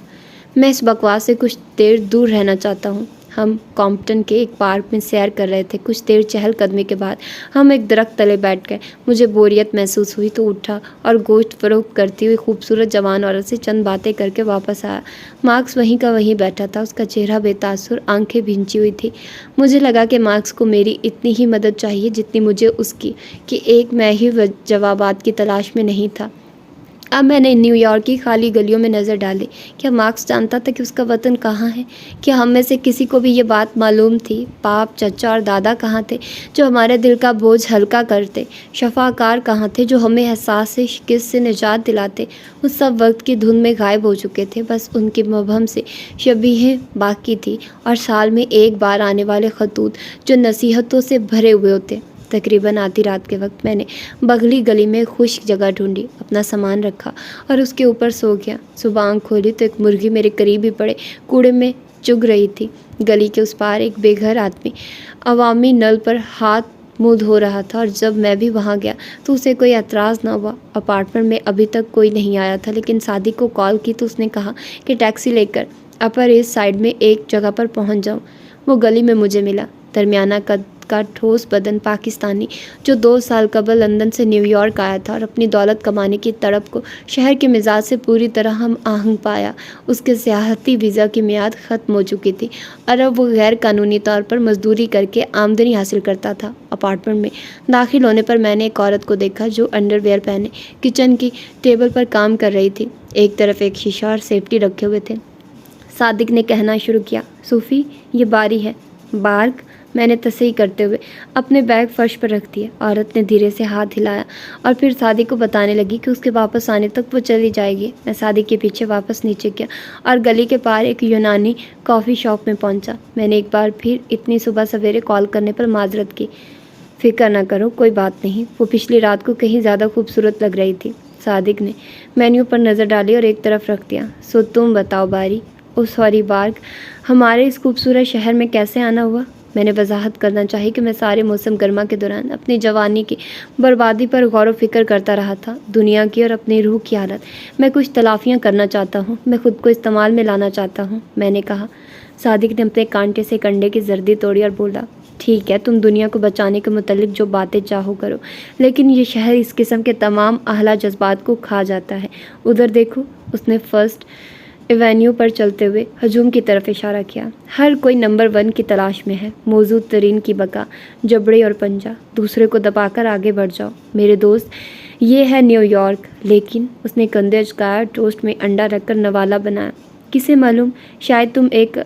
A: میں اس بکواس سے کچھ دیر دور رہنا چاہتا ہوں۔ ہم کامپٹن کے ایک پارک میں سیر کر رہے تھے۔ کچھ دیر چہل قدمی کے بعد ہم ایک درخت تلے بیٹھ گئے۔ مجھے بوریت محسوس ہوئی تو اٹھا اور گوشت فروخت کرتی ہوئی خوبصورت جوان عورت سے چند باتیں کر کے واپس آیا۔ مارکس وہیں کا وہیں بیٹھا تھا، اس کا چہرہ بے تاثر، آنکھیں بھینچی ہوئی تھی۔ مجھے لگا کہ مارکس کو میری اتنی ہی مدد چاہیے جتنی مجھے اس کی، کہ ایک میں ہی جوابات کی تلاش میں نہیں تھا۔ اب میں نے نیو یارک کی خالی گلیوں میں نظر ڈالی۔ کیا مارکس جانتا تھا کہ اس کا وطن کہاں ہے؟ کیا ہم میں سے کسی کو بھی یہ بات معلوم تھی؟ باپ، چچا اور دادا کہاں تھے جو ہمارے دل کا بوجھ ہلکا کرتے؟ شفاکار کہاں تھے جو ہمیں احساس سے شکست سے نجات دلاتے؟ وہ سب وقت کی دھن میں غائب ہو چکے تھے، بس ان کے مبہم سے شبیہیں باقی تھی، اور سال میں ایک بار آنے والے خطوط جو نصیحتوں سے بھرے ہوئے ہوتے۔ تقریباً آدھی رات کے وقت میں نے بغلی گلی میں خشک جگہ ڈھونڈی، اپنا سامان رکھا اور اس کے اوپر سو گیا۔ صبح آنکھ کھولی تو ایک مرغی میرے قریب ہی پڑے کوڑے میں چگ رہی تھی۔ گلی کے اس پار ایک بے گھر آدمی عوامی نل پر ہاتھ منہ دھو رہا تھا، اور جب میں بھی وہاں گیا تو اسے کوئی اعتراض نہ ہوا۔ اپارٹمنٹ میں ابھی تک کوئی نہیں آیا تھا، لیکن صادق کو کال کی تو اس نے کہا کہ ٹیکسی لے کر اپر ایسٹ سائڈ میں ایک جگہ پر پہنچ جاؤں۔ وہ گلی میں مجھے ملا، درمیانہ قد کا ٹھوس بدن پاکستانی جو 2 سال قبل لندن سے نیو یارک آیا تھا اور اپنی دولت کمانے کی تڑپ کو شہر کے مزاج سے پوری طرح ہم آہنگ پایا۔ اس کے سیاحتی ویزا کی میعاد ختم ہو چکی تھی اور اب وہ غیر قانونی طور پر مزدوری کر کے آمدنی حاصل کرتا تھا۔ اپارٹمنٹ میں داخل ہونے پر میں نے ایک عورت کو دیکھا جو انڈر ویئر پہنے کچن کی ٹیبل پر کام کر رہی تھی۔ ایک طرف ایک شیشہ اور سیفٹی رکھے ہوئے تھے۔ صادق نے کہنا شروع کیا، صوفی یہ باری ہے۔ بارک، میں نے تصحیح کرتے ہوئے اپنے بیگ فرش پر رکھ دیا۔ عورت نے دھیرے سے ہاتھ ہلایا اور پھر صادق کو بتانے لگی کہ اس کے واپس آنے تک وہ چلی جائے گی۔ میں صادق کے پیچھے واپس نیچے گیا اور گلی کے پار ایک یونانی کافی شاپ میں پہنچا۔ میں نے ایک بار پھر اتنی صبح سویرے کال کرنے پر معذرت کی۔ فکر نہ کرو، کوئی بات نہیں، وہ پچھلی رات کو کہیں زیادہ خوبصورت لگ رہی تھی۔ صادق نے مینیو پر نظر ڈالی اور ایک طرف رکھ دیا۔ سو تم بتاؤ باری، سوری بارک، ہمارے اس خوبصورت شہر میں کیسے آنا ہوا؟ میں نے وضاحت کرنا چاہی کہ میں سارے موسم گرما کے دوران اپنی جوانی کی بربادی پر غور و فکر کرتا رہا تھا، دنیا کی اور اپنی روح کی حالت۔ میں کچھ تلافیاں کرنا چاہتا ہوں، میں خود کو استعمال میں لانا چاہتا ہوں، میں نے کہا۔ صادق نے اپنے کانٹے سے کنڈے کی زردی توڑی اور بولا، ٹھیک ہے، تم دنیا کو بچانے کے متعلق جو باتیں چاہو کرو، لیکن یہ شہر اس قسم کے تمام اعلیٰ جذبات کو کھا جاتا ہے۔ ادھر دیکھو، اس نے فرسٹ ایونیو پر چلتے ہوئے ہجوم کی طرف اشارہ کیا۔ ہر کوئی نمبر 1 کی تلاش میں ہے، موجود ترین کی بقا، جبڑے اور پنجہ، دوسرے کو دبا کر آگے بڑھ جاؤ میرے دوست، یہ ہے نیو یارک۔ لیکن اس نے کندھے اچکایا، ٹوسٹ میں انڈا رکھ کر نوالا بنایا۔ کسے معلوم، شاید تم ایک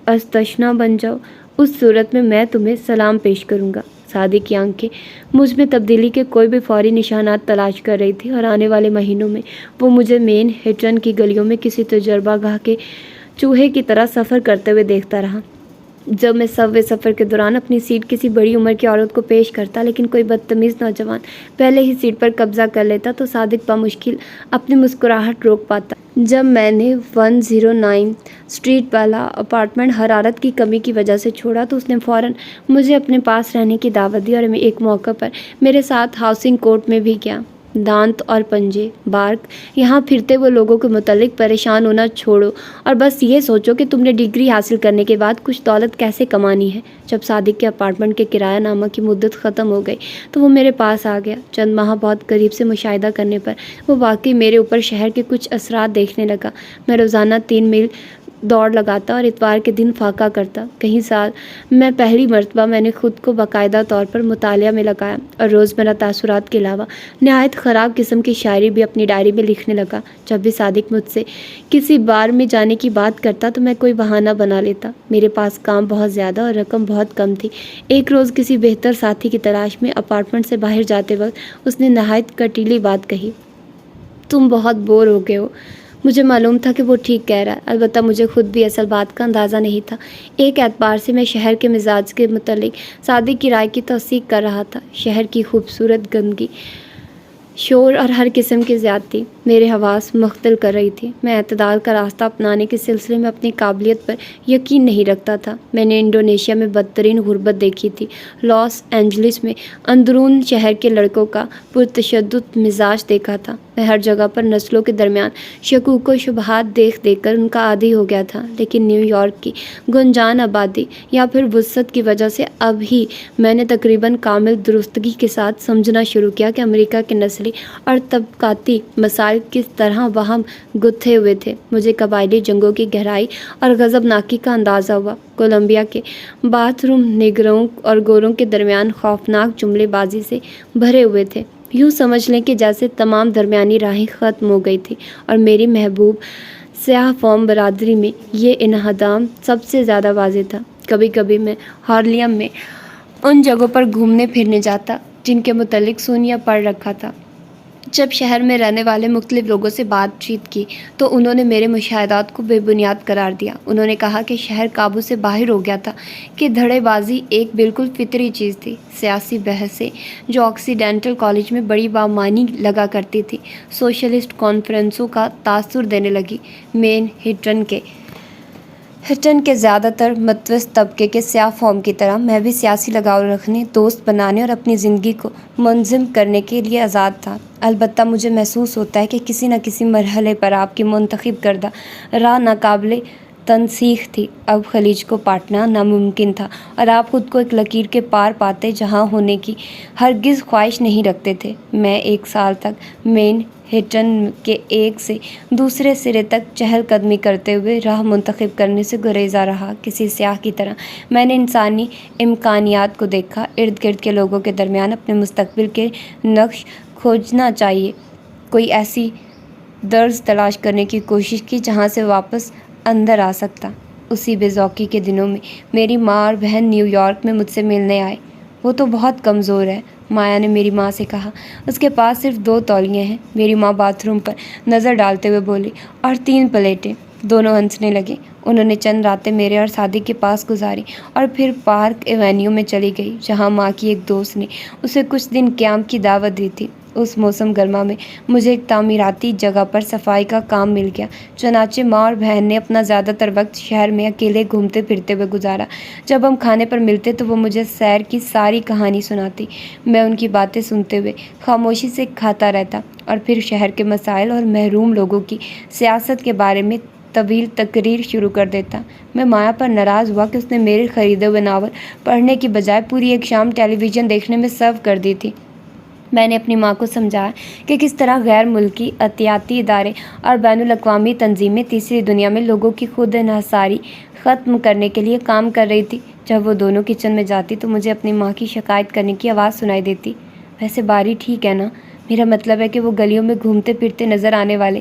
A: استثنا بن جاؤ، اس صورت میں تمہیں سلام پیش کروں گا۔ صادق کی آنکھیں مجھ میں تبدیلی کے کوئی بھی فوری نشانات تلاش کر رہی تھی، اور آنے والے مہینوں میں وہ مجھے مین ہیٹن کی گلیوں میں کسی تجربہ گاہ کے چوہے کی طرح سفر کرتے ہوئے دیکھتا رہا۔ جب میں سفر کے دوران اپنی سیٹ کسی بڑی عمر کی عورت کو پیش کرتا، لیکن کوئی بدتمیز نوجوان پہلے ہی سیٹ پر قبضہ کر لیتا تو صادق بمشکل اپنی مسکراہٹ روک پاتا۔ جب میں نے 109 اسٹریٹ والا اپارٹمنٹ حرارت کی کمی کی وجہ سے چھوڑا تو اس نے فوراً مجھے اپنے پاس رہنے کی دعوت دی، اور ایک موقع پر میرے ساتھ ہاؤسنگ کورٹ میں بھی گیا۔ دانت اور پنجے بارک یہاں پھرتے ہوئے لوگوں کے متعلق پریشان ہونا چھوڑو اور بس یہ سوچو کہ تم نے ڈگری حاصل کرنے کے بعد کچھ دولت کیسے کمانی ہے۔ جب صادق کے اپارٹمنٹ کے کرایہ نامہ کی مدت ختم ہو گئی تو وہ میرے پاس آ گیا۔ چند ماہ بہت قریب سے مشاہدہ کرنے پر وہ واقعی میرے اوپر شہر کے کچھ اثرات دیکھنے لگا۔ میں روزانہ 3 میل دوڑ لگاتا اور اتوار کے دن فاقہ کرتا۔ کئی سال میں پہلی مرتبہ میں نے خود کو باقاعدہ طور پر مطالعہ میں لگایا اور روزمرہ تاثرات کے علاوہ نہایت خراب قسم کی شاعری بھی اپنی ڈائری میں لکھنے لگا۔ جب بھی صادق مجھ سے کسی بار میں جانے کی بات کرتا تو میں کوئی بہانہ بنا لیتا۔ میرے پاس کام بہت زیادہ اور رقم بہت کم تھی۔ ایک روز کسی بہتر ساتھی کی تلاش میں اپارٹمنٹ سے باہر جاتے وقت اس نے نہایت کٹیلی بات کہی، تم بہت بور ہو گئے ہو۔ مجھے معلوم تھا کہ وہ ٹھیک کہہ رہا ہے، البتہ مجھے خود بھی اصل بات کا اندازہ نہیں تھا۔ ایک اعتبار سے میں شہر کے مزاج کے متعلق صادق کی رائے کی تصدیق کر رہا تھا۔ شہر کی خوبصورت گندگی، شور اور ہر قسم کی زیادتی میرے حواس مختل کر رہی تھی۔ میں اعتدال کا راستہ اپنانے کے سلسلے میں اپنی قابلیت پر یقین نہیں رکھتا تھا۔ میں نے انڈونیشیا میں بدترین غربت دیکھی تھی، لاس اینجلس میں اندرون شہر کے لڑکوں کا پرتشدد مزاج دیکھا تھا۔ میں ہر جگہ پر نسلوں کے درمیان شکوک و شبہات دیکھ کر ان کا عادی ہو گیا تھا، لیکن نیو یارک کی گنجان آبادی یا پھر وسعت کی وجہ سے اب ہی میں نے تقریباً کامل درستگی کے ساتھ سمجھنا شروع کیا کہ امریکہ کے نسلی اور طبقاتی مسائل کس طرح وہاں گتھے ہوئے تھے۔ مجھے قبائلی جنگوں کی گہرائی اور غضبناکی کا اندازہ ہوا۔ کولمبیا کے باتھ روم نیگروں اور گوروں کے درمیان خوفناک جملے بازی سے بھرے ہوئے تھے۔ یوں سمجھ لیں کہ جیسے تمام درمیانی راہیں ختم ہو گئی تھی، اور میری محبوب سیاہ فام برادری میں یہ انہدام سب سے زیادہ واضح تھا۔ کبھی کبھی میں ہارلیم میں ان جگہوں پر گھومنے پھرنے جاتا جن کے متعلق سونیا پڑھ رکھا تھا۔ جب شہر میں رہنے والے مختلف لوگوں سے بات چیت کی تو انہوں نے میرے مشاہدات کو بے بنیاد قرار دیا۔ انہوں نے کہا کہ شہر قابو سے باہر ہو گیا تھا، کہ دھڑے بازی ایک بالکل فطری چیز تھی۔ سیاسی بحثیں جو آکسیڈینٹل کالج میں بڑی بامعنی لگا کرتی تھی، سوشلسٹ کانفرنسوں کا تاثر دینے لگی۔ مین ہٹن کے زیادہ تر متوسط طبقے کے سیاہ فام کی طرح میں بھی سیاسی لگاؤ رکھنے، دوست بنانے اور اپنی زندگی کو منظم کرنے کے لیے آزاد تھا۔ البتہ مجھے محسوس ہوتا ہے کہ کسی نہ کسی مرحلے پر آپ کی منتخب کردہ راہ ناقابل تنسیخ تھی۔ اب خلیج کو پاٹنا ناممکن تھا، اور آپ خود کو ایک لکیر کے پار پاتے جہاں ہونے کی ہرگز خواہش نہیں رکھتے تھے۔ میں 1 سال تک مین ہٹن کے ایک سے دوسرے سرے تک چہل قدمی کرتے ہوئے راہ منتخب کرنے سے گریزاں رہا۔ کسی سیاح کی طرح میں نے انسانی امکانیات کو دیکھا، ارد گرد کے لوگوں کے درمیان اپنے مستقبل کے نقش کھوجنا چاہیے، کوئی ایسی درز تلاش کرنے کی کوشش کی جہاں سے واپس اندر آ سکتا۔ اسی بے ذوقی کے دنوں میں میری ماں اور بہن نیو یارک میں مجھ سے ملنے آئے۔ وہ تو بہت کمزور ہے، مایا نے میری ماں سے کہا، اس کے پاس صرف 2 تولیے ہیں۔ میری ماں باتھ روم پر نظر ڈالتے ہوئے بولی، اور 3 پلیٹیں۔ دونوں ہنسنے لگے۔ انہوں نے چند راتیں میرے اور صادق کے پاس گزاری اور پھر پارک ایونیو میں چلی گئی، جہاں ماں کی ایک دوست نے اسے کچھ دن قیام کی دعوت دی تھی۔ اس موسم گرما میں مجھے ایک تعمیراتی جگہ پر صفائی کا کام مل گیا، چنانچہ ماں اور بہن نے اپنا زیادہ تر وقت شہر میں اکیلے گھومتے پھرتے ہوئے گزارا۔ جب ہم کھانے پر ملتے تو وہ مجھے سیر کی ساری کہانی سناتی، میں ان کی باتیں سنتے ہوئے خاموشی سے کھاتا رہتا، اور پھر شہر کے مسائل اور محروم لوگوں کی سیاست کے بارے میں طویل تقریر شروع کر دیتا۔ میں مایا پر ناراض ہوا کہ اس نے میرے خریدے ہوئے ناول پڑھنے کی بجائے پوری ایک شام ٹیلی ویژن دیکھنے میں صرف کر دی تھی۔ میں نے اپنی ماں کو سمجھایا کہ کس طرح غیر ملکی عطیاتی ادارے اور بین الاقوامی تنظیمیں تیسری دنیا میں لوگوں کی خود انحصاری ختم کرنے کے لیے کام کر رہی تھی۔ جب وہ دونوں کچن میں جاتی تو مجھے اپنی ماں کی شکایت کرنے کی آواز سنائی دیتی، ویسے باری ٹھیک ہے نا؟ میرا مطلب ہے کہ وہ گلیوں میں گھومتے پھرتے نظر آنے والے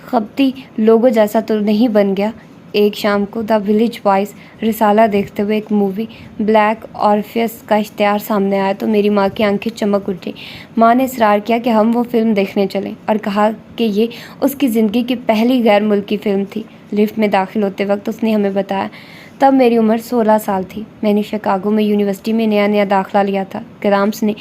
A: خبتی لوگوں جیسا تو نہیں بن گیا۔ ایک شام کو دا ولیج بوائز رسالہ دیکھتے ہوئے ایک مووی بلیک آرفیس کا اشتہار سامنے آیا تو میری ماں کی آنکھیں چمک اٹھی۔ ماں نے اصرار کیا کہ ہم وہ فلم دیکھنے چلیں اور کہا کہ یہ اس کی زندگی کی پہلی غیر ملکی فلم تھی۔ لفٹ میں داخل ہوتے وقت اس نے ہمیں بتایا، تب میری عمر 16 سال تھی۔ میں نے شکاگو میں یونیورسٹی میں نیا داخلہ لیا تھا۔ گرامس نے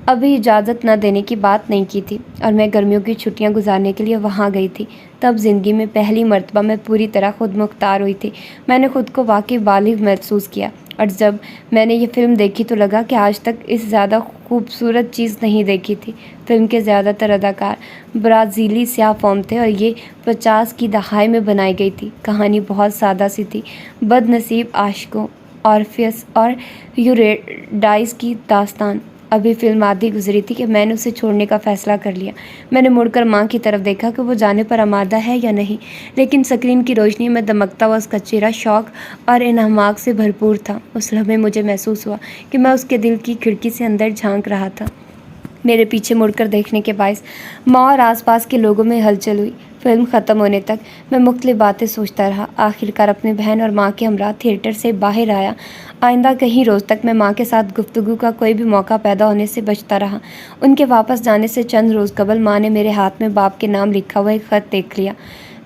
A: ابھی اجازت نہ دینے کی بات نہیں کی تھی اور میں گرمیوں کی چھٹیاں گزارنے کے لیے وہاں گئی تھی۔ تب زندگی میں پہلی مرتبہ میں پوری طرح خود مختار ہوئی تھی۔ میں نے خود کو واقعی بالغ محسوس کیا اور جب میں نے یہ فلم دیکھی تو لگا کہ آج تک اس زیادہ خوبصورت چیز نہیں دیکھی تھی۔ فلم کے زیادہ تر اداکار برازیلی سیاہ فام تھے اور یہ 50 کی دہائی میں بنائی گئی تھی۔ کہانی بہت سادہ سی تھی، بد نصیب عاشقوں، آرفیس اور یوریڈائس کی داستان۔ ابھی فلم آدھی گزری تھی کہ میں نے اسے چھوڑنے کا فیصلہ کر لیا۔ میں نے مڑ کر ماں کی طرف دیکھا کہ وہ جانے پر آمادہ ہے یا نہیں، لیکن اسکرین کی روشنی میں دمکتا ہوا اس کا چہرہ شوق اور انہماک سے بھرپور تھا۔ اس لمحے مجھے محسوس ہوا کہ میں اس کے دل کی کھڑکی سے اندر جھانک رہا تھا۔ میرے پیچھے مڑ کر دیکھنے کے باعث ماں اور آس پاس کے لوگوں میں ہلچل ہوئی۔ فلم ختم ہونے تک میں مختلف باتیں سوچتا رہا۔ آخرکار اپنی بہن اور ماں کے ہمراہ تھیٹر سے باہر آیا۔ آئندہ کئی روز تک میں ماں کے ساتھ گفتگو کا کوئی بھی موقع پیدا ہونے سے بچتا رہا۔ ان کے واپس جانے سے چند روز قبل ماں نے میرے ہاتھ میں باپ کے نام لکھا ہوا ایک خط دیکھ لیا۔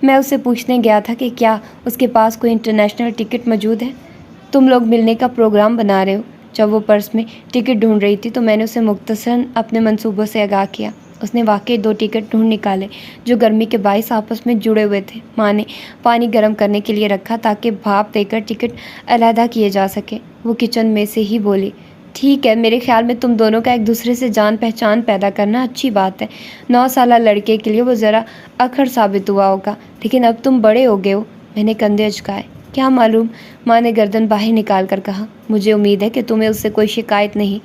A: میں اسے پوچھنے گیا تھا کہ کیا اس کے پاس کوئی انٹرنیشنل ٹکٹ موجود ہے؟ تم لوگ ملنے کا پروگرام بنا رہے ہو؟ جب وہ پرس میں ٹکٹ ڈھونڈ رہی تھی تو میں نے اسے مختصراً اپنے منصوبوں سے آگاہ کیا۔ اس نے واقعی 2 ٹکٹ ڈھونڈ نکالے جو گرمی کے باعث آپس میں جڑے ہوئے تھے۔ ماں نے پانی گرم کرنے کے لیے رکھا تاکہ بھاپ دے کر ٹکٹ علیحدہ کیے جا سکے۔ وہ کچن میں سے ہی بولی، ٹھیک ہے، میرے خیال میں تم دونوں کا ایک دوسرے سے جان پہچان پیدا کرنا اچھی بات ہے۔ 9 سالہ لڑکے کے لیے وہ ذرا اکھڑ ثابت ہوا ہوگا، لیکن اب تم بڑے ہو گئے ہو۔ میں نے کندھے اچکائے۔ کیا معلوم، ماں نے گردن باہر نکال کر کہا۔ مجھے امید ہے کہ تمہیں اس سے کوئی شکایت نہیں۔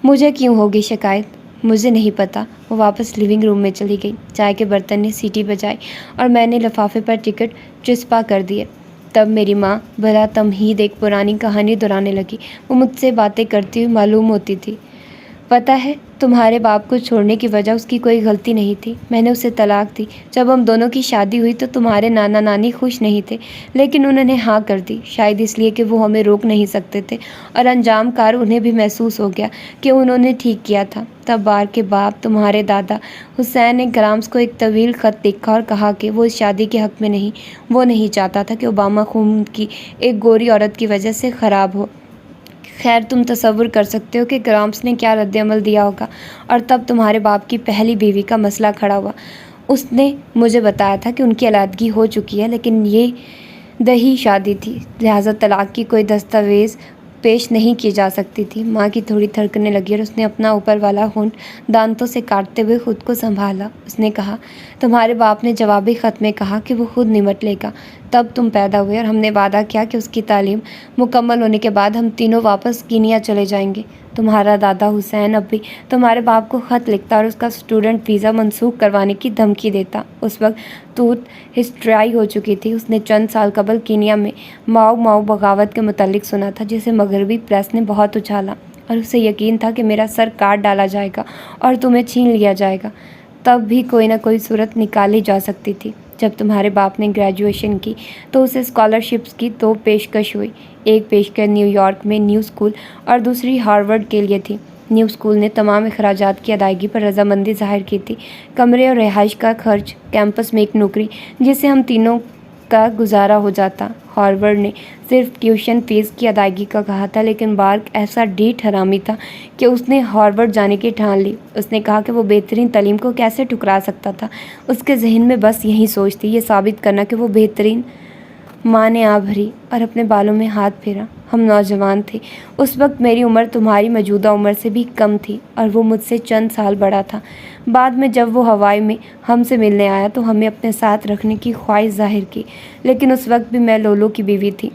A: مجھے کیوں ہوگی شکایت؟ مجھے نہیں پتا۔ وہ واپس لیونگ روم میں چلی گئی۔ چائے کے برتن نے سیٹی بجائی اور میں نے لفافے پر ٹکٹ چسپاں کر دیے۔ تب میری ماں بلا تمہید ایک پرانی کہانی دہرانے لگی۔ وہ مجھ سے باتیں کرتی ہوئی معلوم ہوتی تھی۔ پتہ ہے، تمہارے باپ کو چھوڑنے کی وجہ اس کی کوئی غلطی نہیں تھی۔ میں نے اسے طلاق دی۔ جب ہم دونوں کی شادی ہوئی تو تمہارے نانا نانی خوش نہیں تھے، لیکن انہوں نے ہاں کر دی، شاید اس لیے کہ وہ ہمیں روک نہیں سکتے تھے، اور انجام کار انہیں بھی محسوس ہو گیا کہ انہوں نے ٹھیک کیا تھا۔ تب بار کے باپ تمہارے دادا حسین نے گرامس کو ایک طویل خط لکھا اور کہا کہ وہ اس شادی کے حق میں نہیں، وہ نہیں چاہتا تھا کہ اوباما خون کی ایک گوری عورت کی وجہ سے خراب ہو۔ خیر، تم تصور کر سکتے ہو کہ گرامس نے کیا رد عمل دیا ہوگا۔ اور تب تمہارے باپ کی پہلی بیوی کا مسئلہ کھڑا ہوا۔ اس نے مجھے بتایا تھا کہ ان کی علیحدگی ہو چکی ہے، لیکن یہ دہی شادی تھی، لہٰذا طلاق کی کوئی دستاویز پیش نہیں کی جا سکتی تھی۔ ماں کی تھوڑی تھڑکنے لگی اور اس نے اپنا اوپر والا ہونٹ دانتوں سے کاٹتے ہوئے خود کو سنبھالا۔ اس نے کہا، تمہارے باپ نے جوابی خط میں کہا کہ وہ خود نمٹ لے گا۔ تب تم پیدا ہوئے اور ہم نے وعدہ کیا کہ اس کی تعلیم مکمل ہونے کے بعد ہم تینوں واپس کینیا چلے جائیں گے۔ تمہارا دادا حسین اب بھی تمہارے باپ کو خط لکھتا اور اس کا اسٹوڈنٹ ویزا منسوخ کروانے کی دھمکی دیتا۔ اس وقت توت ہسٹریائی ہو چکی تھی۔ اس نے چند سال قبل کینیا میں ماؤ ماؤ بغاوت کے متعلق سنا تھا، جسے مغربی پریس نے بہت اچھالا، اور اسے یقین تھا کہ میرا سر کاٹ ڈالا جائے گا اور تمہیں چھین لیا جائے گا۔ تب بھی کوئی نہ کوئی صورت نکالی جا سکتی تھی۔ جب تمہارے باپ نے گریجویشن کی تو اسے اسکالرشپس کی 2 پیشکش ہوئی۔ ایک پیشکش نیو یارک میں نیو اسکول اور دوسری ہارورڈ کے لیے تھی۔ نیو اسکول نے تمام اخراجات کی ادائیگی پر رضامندی ظاہر کی تھی، کمرے اور رہائش کا خرچ، کیمپس میں ایک نوکری جس سے ہم تینوں کا گزارا ہو جاتا۔ ہارورڈ نے صرف ٹیوشن فیس کی ادائیگی کا کہا تھا، لیکن بارک ایسا ڈھیٹ حرامی تھا کہ اس نے ہارورڈ جانے کی ٹھان لی۔ اس نے کہا کہ وہ بہترین تعلیم کو کیسے ٹھکرا سکتا تھا۔ اس کے ذہن میں بس یہی سوچ تھی، یہ ثابت کرنا کہ وہ بہترین۔ ماں نے آہ بھری اور اپنے بالوں میں ہاتھ پھیرا۔ ہم نوجوان تھے۔ اس وقت میری عمر تمہاری موجودہ عمر سے بھی کم تھی اور وہ مجھ سے چند سال بڑا تھا۔ بعد میں جب وہ ہوائی میں ہم سے ملنے آیا تو ہمیں اپنے ساتھ رکھنے کی خواہش ظاہر کی، لیکن اس وقت بھی میں لولو کی بیوی تھی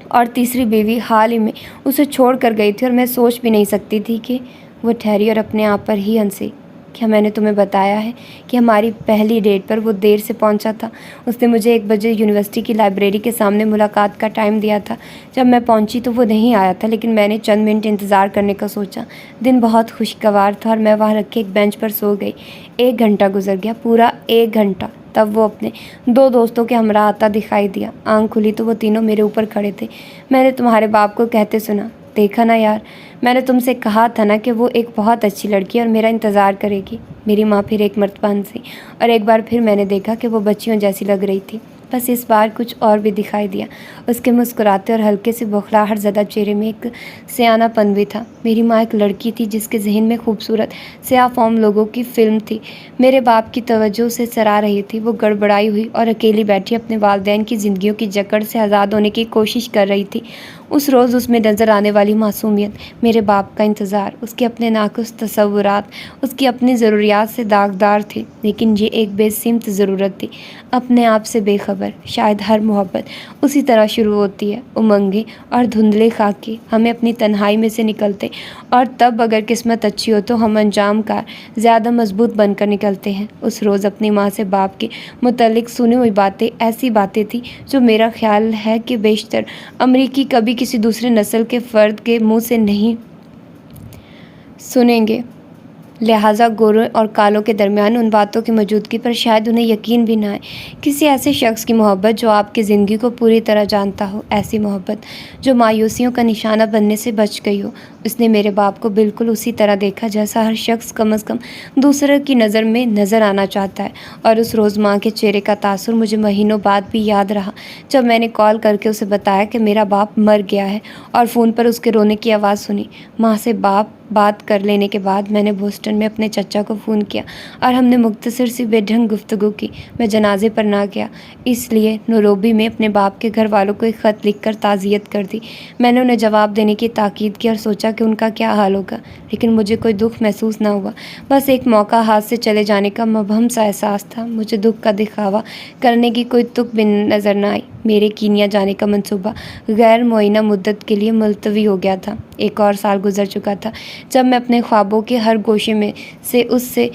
A: اور تیسری بیوی حال ہی میں اسے چھوڑ کر گئی تھی، اور میں سوچ بھی نہیں سکتی تھی کہ وہ ٹھہری اور اپنے آپ پر ہی ہنسی۔ کیا میں نے تمہیں بتایا ہے کہ ہماری پہلی ڈیٹ پر وہ دیر سے پہنچا تھا؟ اس نے مجھے 1 بجے یونیورسٹی کی لائبریری کے سامنے ملاقات کا ٹائم دیا تھا۔ جب میں پہنچی تو وہ نہیں آیا تھا، لیکن میں نے چند منٹ انتظار کرنے کا سوچا۔ دن بہت خوشگوار تھا اور میں وہاں رکھے ایک بینچ پر سو گئی۔ 1 گھنٹہ گزر گیا، پورا 1 گھنٹہ۔ تب وہ اپنے 2 دوستوں کے ہمراہ آتا دکھائی دیا۔ آنکھ کھلی تو وہ تینوں میرے اوپر کھڑے تھے۔ میں نے تمہارے باپ کو کہتے سنا، دیکھا نا یار، میں نے تم سے کہا تھا نا کہ وہ ایک بہت اچھی لڑکی ہے اور میرا انتظار کرے گی۔ میری ماں پھر ایک مرتبہ ہنسی اور ایک بار پھر میں نے دیکھا کہ وہ بچیوں جیسی لگ رہی تھی۔ بس اس بار کچھ اور بھی دکھائی دیا۔ اس کے مسکراتے اور ہلکے سے بخلاہٹ زدہ چہرے میں ایک سیانہ پن بھی تھا۔ میری ماں ایک لڑکی تھی جس کے ذہن میں خوبصورت سیاہ فام لوگوں کی فلم تھی۔ میرے باپ کی توجہ اسے سرا رہی تھی۔ وہ گڑبڑائی ہوئی اور اکیلی بیٹھی اپنے والدین کی زندگیوں کی جکڑ سے آزاد ہونے کی کوشش کر رہی تھی۔ اس روز اس میں نظر آنے والی معصومیت، میرے باپ کا انتظار، اس کے اپنے ناقص تصورات، اس کی اپنی ضروریات سے داغدار تھے، لیکن یہ ایک بے سمت ضرورت تھی، اپنے آپ سے بے خبر۔ شاید ہر محبت اسی طرح شروع ہوتی ہے، امنگیں اور دھندلے خاکے ہمیں اپنی تنہائی میں سے نکلتے، اور تب اگر قسمت اچھی ہو تو ہم انجام کار زیادہ مضبوط بن کر نکلتے ہیں۔ اس روز اپنی ماں سے باپ کے متعلق سنی ہوئی باتیں ایسی باتیں تھیں جو میرا خیال ہے کہ بیشتر امریکی کبھی کسی دوسرے نسل کے فرد کے منہ سے نہیں سنیں گے۔ لہٰذا گوروں اور کالوں کے درمیان ان باتوں کی موجودگی پر شاید انہیں یقین بھی نہ آئے۔ کسی ایسے شخص کی محبت جو آپ کی زندگی کو پوری طرح جانتا ہو، ایسی محبت جو مایوسیوں کا نشانہ بننے سے بچ گئی ہو۔ اس نے میرے باپ کو بالکل اسی طرح دیکھا جیسا ہر شخص کم از کم دوسرے کی نظر میں نظر آنا چاہتا ہے، اور اس روز ماں کے چہرے کا تاثر مجھے مہینوں بعد بھی یاد رہا، جب میں نے کال کر کے اسے بتایا کہ میرا باپ مر گیا ہے، اور فون پر اس کے رونے کی آواز سنی۔ ماں سے بات کر لینے کے بعد میں نے بوسٹن میں اپنے چچا کو فون کیا اور ہم نے مختصر سی بے ڈھنگ گفتگو کی۔ میں جنازے پر نہ گیا، اس لیے نیروبی میں اپنے باپ کے گھر والوں کو ایک خط لکھ کر تعزیت کر دی۔ میں نے انہیں جواب دینے کی تاکید کی اور سوچا کہ ان کا کیا حال ہوگا، لیکن مجھے کوئی دکھ محسوس نہ ہوا، بس ایک موقع ہاتھ سے چلے جانے کا مبہم سا احساس تھا۔ مجھے دکھ کا دکھاوا کرنے کی کوئی تک بھی نظر نہ آئی۔ میرے کینیا جانے کا منصوبہ غیر معینہ مدت کے لیے ملتوی ہو گیا تھا۔ 1 اور سال گزر چکا تھا جب میں اپنے خوابوں کے ہر گوشے میں سے اس سے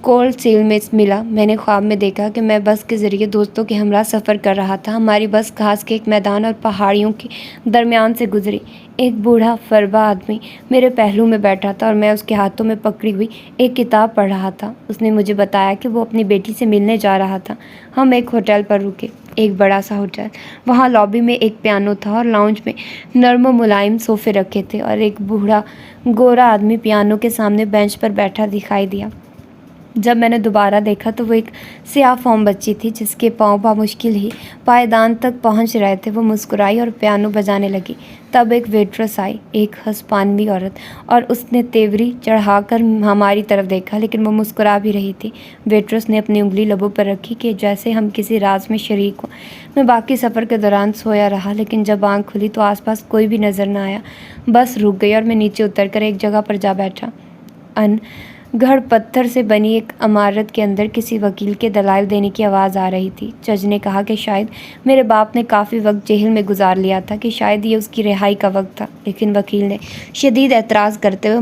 A: کولڈ سیل میں ملا۔ میں نے خواب میں دیکھا کہ میں بس کے ذریعے دوستوں کے ہمراہ سفر کر رہا تھا۔ ہماری بس گھاس کے ایک میدان اور پہاڑیوں کے درمیان سے گزری۔ ایک بوڑھا فربا آدمی میرے پہلو میں بیٹھا تھا اور میں اس کے ہاتھوں میں پکڑی ہوئی ایک کتاب پڑھ رہا تھا۔ اس نے مجھے بتایا کہ وہ اپنی بیٹی سے ملنے جا رہا تھا۔ ہم ایک ہوٹل پر رکے، ایک بڑا سا ہوٹل۔ وہاں لابی میں ایک پیانو تھا اور لاؤنج میں نرم و ملائم صوفے رکھے تھے، اور ایک بوڑھا گورا آدمی پیانو کے سامنے بینچ پر بیٹھا دکھائی دیا۔ جب میں نے دوبارہ دیکھا تو وہ ایک سیاہ فام بچی تھی جس کے پاؤں بامشکل ہی پائیدان تک پہنچ رہے تھے۔ وہ مسکرائی اور پیانو بجانے لگی۔ تب ایک ویٹرس آئی، ایک ہسپانوی عورت، اور اس نے تیوری چڑھا کر ہماری طرف دیکھا، لیکن وہ مسکرا بھی رہی تھی۔ ویٹرس نے اپنی انگلی لبوں پر رکھی کہ جیسے ہم کسی راز میں شریک ہوں۔ میں باقی سفر کے دوران سویا رہا، لیکن جب آنکھ کھلی تو آس پاس کوئی بھی نظر نہ آیا۔ بس رک گئی اور میں نیچے اتر کر ایک جگہ پر جا بیٹھا۔ گھڑ پتھر سے بنی ایک عمارت کے اندر کسی وکیل کے دلائل دینے کی آواز آ رہی تھی۔ جج نے کہا کہ شاید میرے باپ نے کافی وقت جیل میں گزار لیا تھا، کہ شاید یہ اس کی رہائی کا وقت تھا، لیکن وکیل نے شدید اعتراض کرتے ہوئے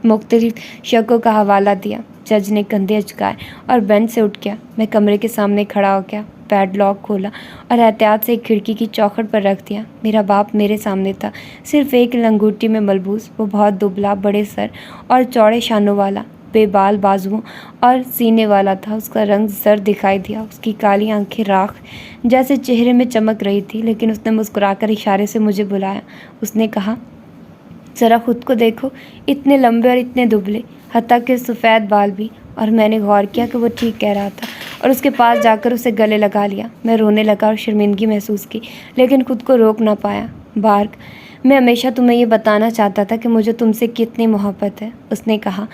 A: مختلف شکوں کا حوالہ دیا۔ جج نے کندھے اچکائے اور بینچ سے اٹھ گیا۔ میں کمرے کے سامنے کھڑا ہو گیا، پیڈ لاک کھولا اور احتیاط سے ایک کھڑکی کی چوکھٹ پر رکھ دیا۔ میرا باپ میرے سامنے تھا، صرف ایک لنگوٹی میں ملبوس۔ وہ بہت دبلا، بڑے سر اور چوڑے شانوں والا، بے بال بازوؤں اور سینے والا تھا۔ اس کا رنگ زرد دکھائی دیا۔ اس کی کالی آنکھیں راکھ جیسے چہرے میں چمک رہی تھی، لیکن اس نے مسکرا کر اشارے سے مجھے بلایا۔ اس نے کہا، ذرا خود کو دیکھو، اتنے لمبے اور اتنے دبلے، حتیٰ کہ سفید بال بھی۔ اور میں نے غور کیا کہ وہ ٹھیک کہہ رہا تھا، اور اس کے پاس جا کر اسے گلے لگا لیا۔ میں رونے لگا اور شرمندگی محسوس کی، لیکن خود کو روک نہ پایا۔ بارک، میں ہمیشہ تمہیں یہ بتانا چاہتا تھا کہ مجھے تم سے کتنی محبت ہے، اس نے کہا۔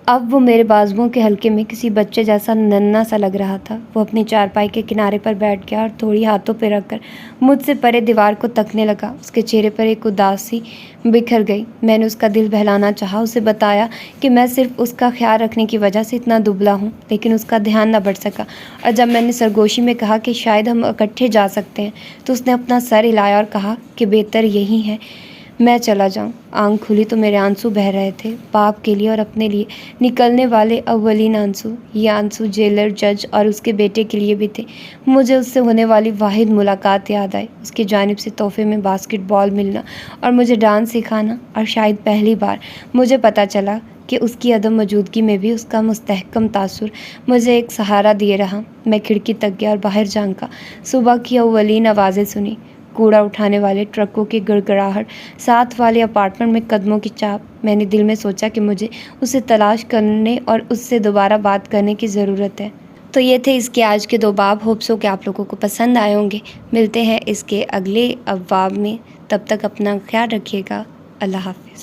A: اب وہ میرے بازوؤں کے حلقے میں کسی بچے جیسا ننھا سا لگ رہا تھا۔ وہ اپنی چارپائی کے کنارے پر بیٹھ گیا اور تھوڑی ہاتھوں پہ رکھ کر مجھ سے پرے دیوار کو تکنے لگا۔ اس کے چہرے پر ایک اداسی بکھر گئی۔ میں نے اس کا دل بہلانا چاہا، اسے بتایا کہ میں صرف اس کا خیال رکھنے کی وجہ سے اتنا دبلا ہوں، لیکن اس کا دھیان نہ بڑھ سکا۔ اور جب میں نے سرگوشی میں کہا کہ شاید ہم اکٹھے جا سکتے ہیں، تو اس نے اپنا سر ہلایا اور کہا کہ بہتر یہی ہے۔ میں چلا جاؤں۔ آنکھ کھلی تو میرے آنسو بہہ رہے تھے، باپ کے لیے اور اپنے لیے نکلنے والے اولین آنسو۔ یہ آنسو جیلر، جج اور اس کے بیٹے کے لیے بھی تھے۔ مجھے اس سے ہونے والی واحد ملاقات یاد آئی، اس کی جانب سے تحفے میں باسکٹ بال ملنا اور مجھے ڈانس سکھانا، اور شاید پہلی بار مجھے پتہ چلا کہ اس کی عدم موجودگی میں بھی اس کا مستحکم تاثر مجھے ایک سہارا دیے رہا۔ میں کھڑکی تک گیا اور باہر جھانکا۔ صبح کی اولین آوازیں سنی، کوڑا اٹھانے والے ٹرکوں کی گڑگڑاہٹ، ساتھ والے اپارٹمنٹ میں قدموں کی چاپ۔ میں نے دل میں سوچا کہ مجھے اسے تلاش کرنے اور اس سے دوبارہ بات کرنے کی ضرورت ہے۔ تو یہ تھے اس کے آج کے 2 باب۔ ہوپ سو کہ آپ لوگوں کو پسند آئے ہوں گے۔ ملتے ہیں اس کے اگلے ابواب میں، تب تک اپنا خیال رکھیے گا۔ اللہ حافظ۔